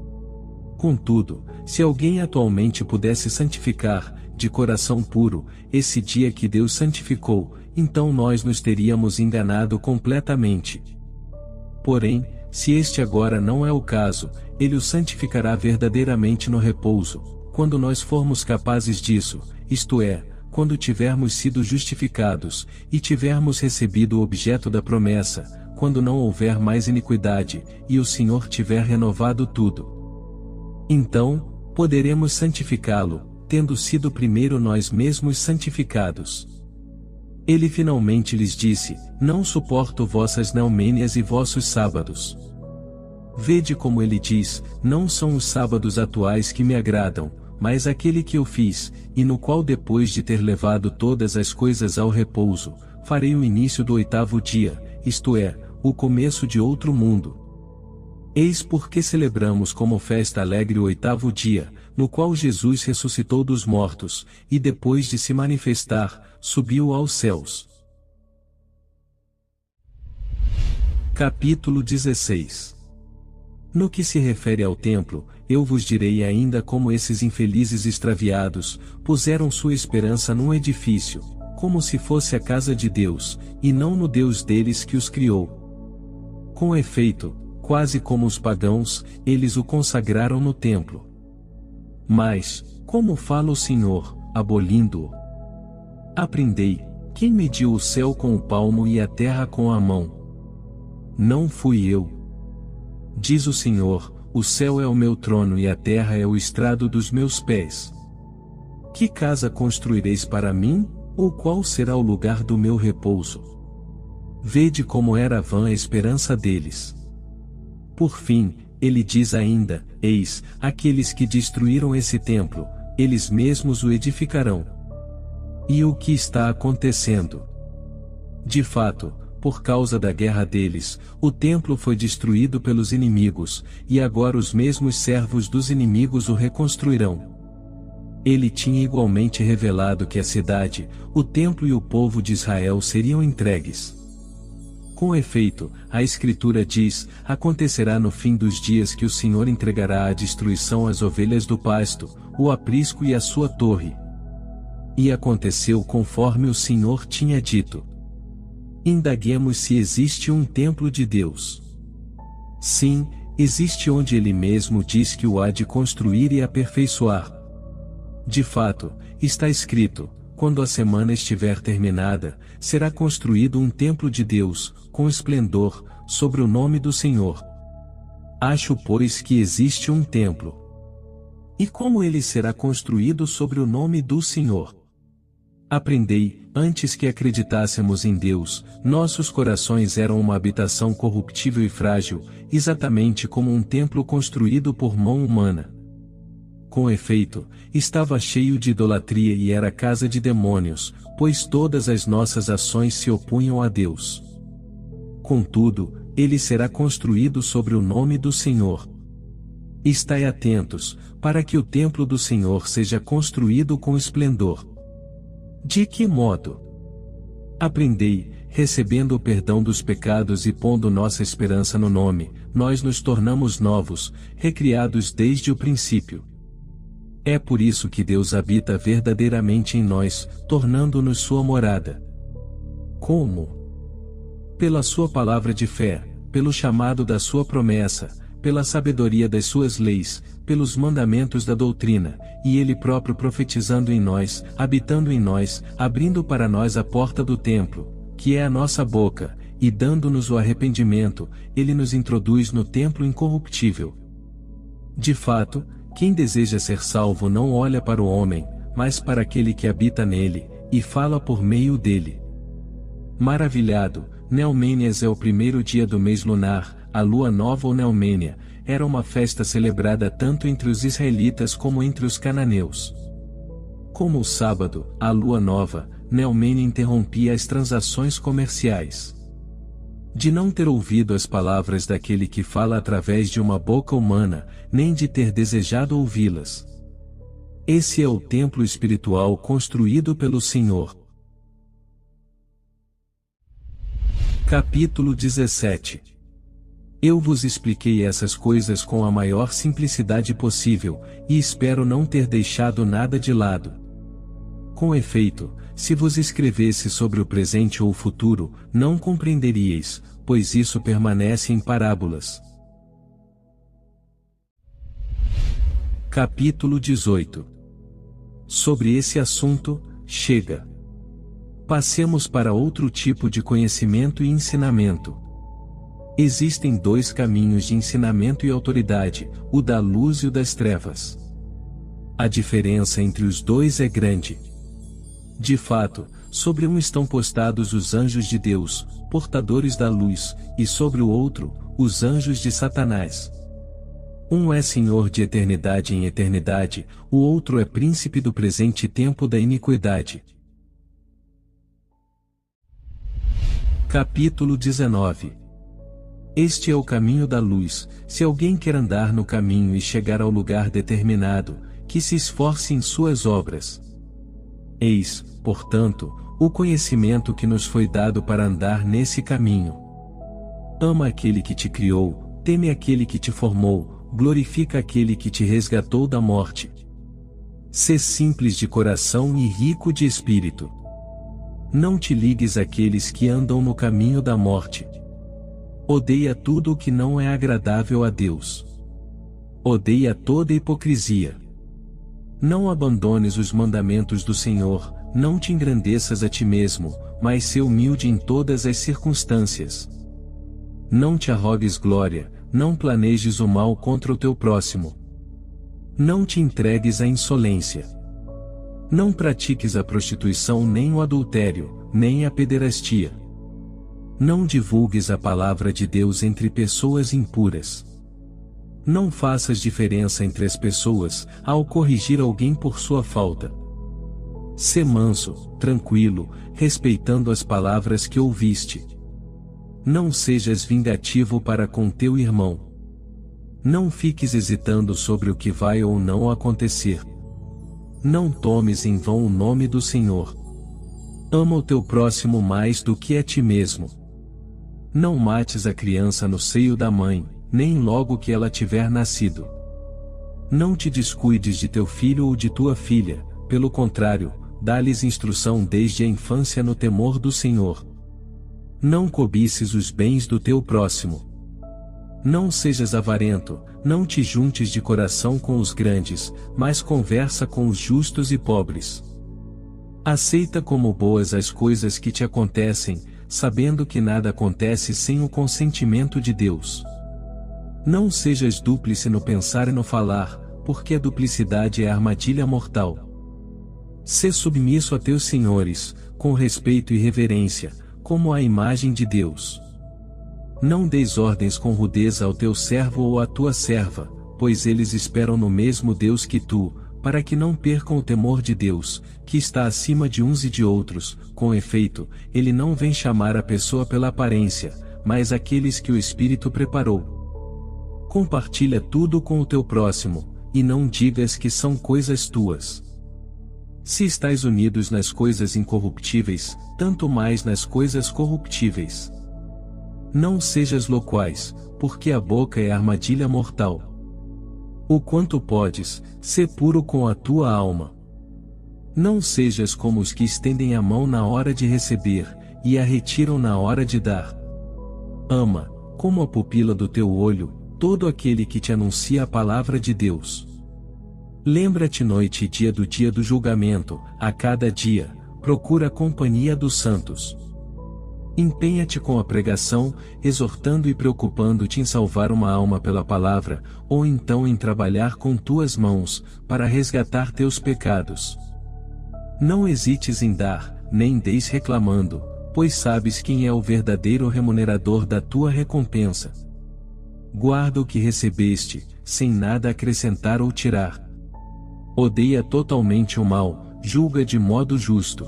Contudo, se alguém atualmente pudesse santificar, de coração puro, esse dia que Deus santificou, então nós nos teríamos enganado completamente. Porém, se este agora não é o caso, ele o santificará verdadeiramente no repouso, quando nós formos capazes disso, isto é, quando tivermos sido justificados, e tivermos recebido o objeto da promessa, quando não houver mais iniquidade, e o Senhor tiver renovado tudo. Então, poderemos santificá-lo, tendo sido primeiro nós mesmos santificados. Ele finalmente lhes disse: Não suporto vossas neumênias e vossos sábados. Vede como ele diz: Não são os sábados atuais que me agradam, mas aquele que eu fiz, e no qual depois de ter levado todas as coisas ao repouso, farei o início do 8º dia, isto é, o começo de outro mundo. Eis porque celebramos como festa alegre o 8º dia, no qual Jesus ressuscitou dos mortos, e depois de se manifestar, subiu aos céus. Capítulo 16. No que se refere ao templo, eu vos direi ainda como esses infelizes extraviados, puseram sua esperança num edifício, como se fosse a casa de Deus, e não no Deus deles que os criou. Com efeito, quase como os pagãos, eles o consagraram no templo. Mas, como fala o Senhor, abolindo-o? Aprendei: quem mediu o céu com o palmo e a terra com a mão? Não fui eu. Diz o Senhor: o céu é o meu trono e a terra é o estrado dos meus pés. Que casa construireis para mim, ou qual será o lugar do meu repouso? Vede como era vã a esperança deles. Por fim, ele diz ainda: eis, aqueles que destruíram esse templo, eles mesmos o edificarão. E o que está acontecendo? De fato, por causa da guerra deles, o templo foi destruído pelos inimigos, e agora os mesmos servos dos inimigos o reconstruirão. Ele tinha igualmente revelado que a cidade, o templo e o povo de Israel seriam entregues. Com efeito, a Escritura diz: acontecerá no fim dos dias que o Senhor entregará à destruição as ovelhas do pasto, o aprisco e a sua torre. E aconteceu conforme o Senhor tinha dito. Indaguemos se existe um templo de Deus. Sim, existe, onde Ele mesmo diz que o há de construir e aperfeiçoar. De fato, está escrito: quando a semana estiver terminada, será construído um templo de Deus, com esplendor, sobre o nome do Senhor. Acho, pois, que existe um templo. E como ele será construído sobre o nome do Senhor? Aprendei: antes que acreditássemos em Deus, nossos corações eram uma habitação corruptível e frágil, exatamente como um templo construído por mão humana. Com efeito, estava cheio de idolatria e era casa de demônios, pois todas as nossas ações se opunham a Deus. Contudo, ele será construído sobre o nome do Senhor. Estai atentos, para que o templo do Senhor seja construído com esplendor. De que modo? Aprendei: recebendo o perdão dos pecados e pondo nossa esperança no nome, nós nos tornamos novos, recriados desde o princípio. É por isso que Deus habita verdadeiramente em nós, tornando-nos sua morada. Como? Pela sua palavra de fé, pelo chamado da sua promessa, pela sabedoria das suas leis, pelos mandamentos da doutrina, e Ele próprio profetizando em nós, habitando em nós, abrindo para nós a porta do templo, que é a nossa boca, e dando-nos o arrependimento, Ele nos introduz no templo incorruptível. De fato, quem deseja ser salvo não olha para o homem, mas para aquele que habita nele, e fala por meio dele. Maravilhado, Neomênias é o primeiro dia do mês lunar, a lua nova ou Neomênia, era uma festa celebrada tanto entre os israelitas como entre os cananeus. Como o sábado, a lua nova, Neomênia interrompia as transações comerciais. De não ter ouvido as palavras daquele que fala através de uma boca humana, nem de ter desejado ouvi-las. Esse é o templo espiritual construído pelo Senhor. Capítulo 17. Eu vos expliquei essas coisas com a maior simplicidade possível, e espero não ter deixado nada de lado. Com efeito, se vos escrevesse sobre o presente ou o futuro, não compreenderíeis, pois isso permanece em parábolas. Capítulo 18. Sobre esse assunto, chega. Passemos para outro tipo de conhecimento e ensinamento. Existem dois caminhos de ensinamento e autoridade, o da luz e o das trevas. A diferença entre os dois é grande. De fato, sobre um estão postados os anjos de Deus, portadores da luz, e sobre o outro, os anjos de Satanás. Um é senhor de eternidade em eternidade, o outro é príncipe do presente tempo da iniquidade. Capítulo 19. Este é o caminho da luz. Se alguém quer andar no caminho e chegar ao lugar determinado, que se esforce em suas obras. Eis, portanto, o conhecimento que nos foi dado para andar nesse caminho. Ama aquele que te criou, teme aquele que te formou, glorifica aquele que te resgatou da morte. Sê simples de coração e rico de espírito. Não te ligues àqueles que andam no caminho da morte. Odeia tudo o que não é agradável a Deus. Odeia toda hipocrisia. Não abandones os mandamentos do Senhor, não te engrandeças a ti mesmo, mas sê humilde em todas as circunstâncias. Não te arrogues glória, não planejes o mal contra o teu próximo. Não te entregues à insolência. Não pratiques a prostituição nem o adultério, nem a pederastia. Não divulgues a palavra de Deus entre pessoas impuras. Não faças diferença entre as pessoas, ao corrigir alguém por sua falta. Sê manso, tranquilo, respeitando as palavras que ouviste. Não sejas vingativo para com teu irmão. Não fiques hesitando sobre o que vai ou não acontecer. Não tomes em vão o nome do Senhor. Ama o teu próximo mais do que a ti mesmo. Não mates a criança no seio da mãe, nem logo que ela tiver nascido. Não te descuides de teu filho ou de tua filha, pelo contrário, dá-lhes instrução desde a infância no temor do Senhor. Não cobices os bens do teu próximo. Não sejas avarento, não te juntes de coração com os grandes, mas conversa com os justos e pobres. Aceita como boas as coisas que te acontecem, sabendo que nada acontece sem o consentimento de Deus. Não sejas dúplice no pensar e no falar, porque a duplicidade é armadilha mortal. Sê submisso a teus senhores, com respeito e reverência, como à imagem de Deus. Não deis ordens com rudeza ao teu servo ou à tua serva, pois eles esperam no mesmo Deus que tu, para que não percam o temor de Deus, que está acima de uns e de outros. Com efeito, ele não vem chamar a pessoa pela aparência, mas aqueles que o Espírito preparou. Compartilha tudo com o teu próximo, e não digas que são coisas tuas. Se estais unidos nas coisas incorruptíveis, tanto mais nas coisas corruptíveis. Não sejas loquaz, porque a boca é armadilha mortal. O quanto podes, sê puro com a tua alma. Não sejas como os que estendem a mão na hora de receber, e a retiram na hora de dar. Ama, como a pupila do teu olho, todo aquele que te anuncia a palavra de Deus. Lembra-te noite e dia do julgamento, a cada dia, procura a companhia dos santos. Empenha-te com a pregação, exortando e preocupando-te em salvar uma alma pela palavra, ou então em trabalhar com tuas mãos, para resgatar teus pecados. Não hesites em dar, nem deis reclamando, pois sabes quem é o verdadeiro remunerador da tua recompensa. Guarda o que recebeste, sem nada acrescentar ou tirar. Odeia totalmente o mal, julga de modo justo.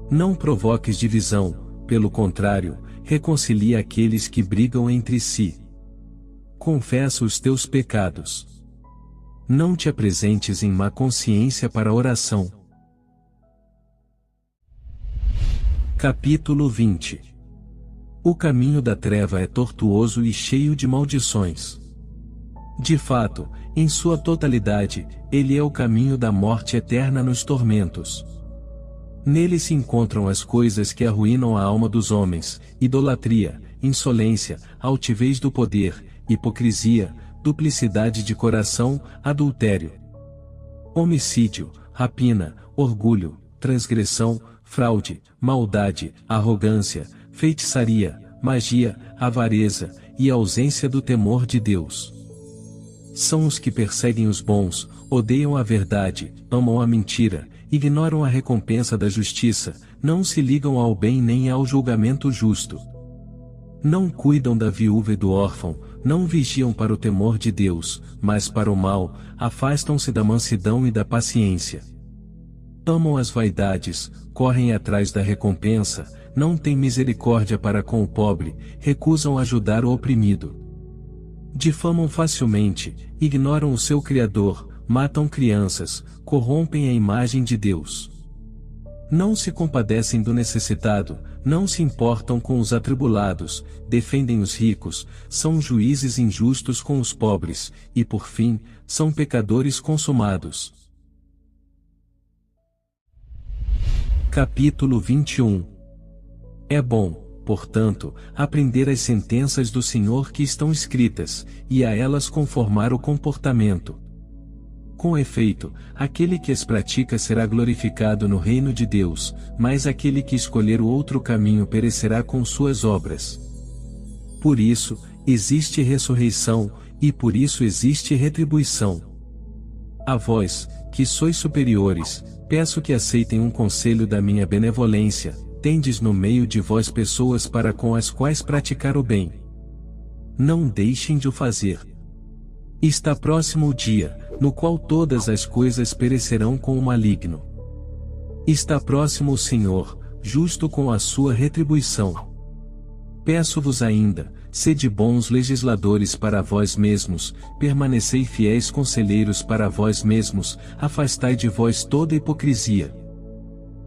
Não provoques divisão, pelo contrário, reconcilia aqueles que brigam entre si. Confessa os teus pecados. Não te apresentes em má consciência para a oração. Capítulo 20. O caminho da treva é tortuoso e cheio de maldições. De fato, em sua totalidade, ele é o caminho da morte eterna nos tormentos. Nele se encontram as coisas que arruinam a alma dos homens: idolatria, insolência, altivez do poder, hipocrisia, duplicidade de coração, adultério, homicídio, rapina, orgulho, transgressão, fraude, maldade, arrogância, feitiçaria, magia, avareza, e ausência do temor de Deus. São os que perseguem os bons, odeiam a verdade, amam a mentira, ignoram a recompensa da justiça, não se ligam ao bem nem ao julgamento justo. Não cuidam da viúva e do órfão, não vigiam para o temor de Deus, mas para o mal, afastam-se da mansidão e da paciência. Amam as vaidades, correm atrás da recompensa, não têm misericórdia para com o pobre, recusam ajudar o oprimido. Difamam facilmente, ignoram o seu Criador, matam crianças, corrompem a imagem de Deus. Não se compadecem do necessitado, não se importam com os atribulados, defendem os ricos, são juízes injustos com os pobres, e por fim, são pecadores consumados. Capítulo 21. É bom, portanto, aprender as sentenças do Senhor que estão escritas, e a elas conformar o comportamento. Com efeito, aquele que as pratica será glorificado no reino de Deus, mas aquele que escolher o outro caminho perecerá com suas obras. Por isso, existe ressurreição, e por isso existe retribuição. A vós, que sois superiores, peço que aceitem um conselho da minha benevolência, tendes no meio de vós pessoas para com as quais praticar o bem. Não deixem de o fazer. Está próximo o dia, no qual todas as coisas perecerão com o maligno. Está próximo o Senhor, justo com a sua retribuição. Peço-vos ainda, sede bons legisladores para vós mesmos, permanecei fiéis conselheiros para vós mesmos, afastai de vós toda hipocrisia.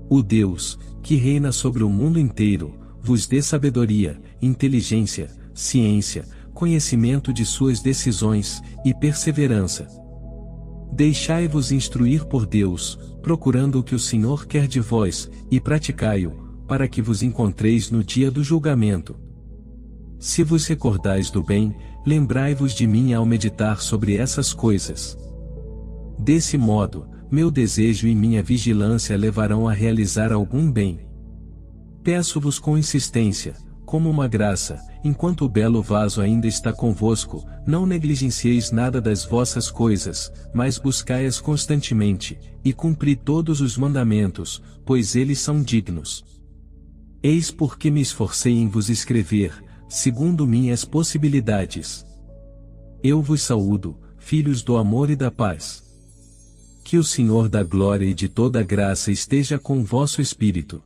O Deus, que reina sobre o mundo inteiro, vos dê sabedoria, inteligência, ciência, conhecimento de suas decisões, e perseverança. Deixai-vos instruir por Deus, procurando o que o Senhor quer de vós, e praticai-o, para que vos encontreis no dia do julgamento. Se vos recordais do bem, lembrai-vos de mim ao meditar sobre essas coisas. Desse modo, meu desejo e minha vigilância levarão a realizar algum bem. Peço-vos com insistência, como uma graça, enquanto o belo vaso ainda está convosco, não negligencieis nada das vossas coisas, mas buscai-as constantemente, e cumpri todos os mandamentos, pois eles são dignos. Eis porque me esforcei em vos escrever, segundo minhas possibilidades. Eu vos saúdo, filhos do amor e da paz. Que o Senhor da glória e de toda graça esteja com o vosso espírito.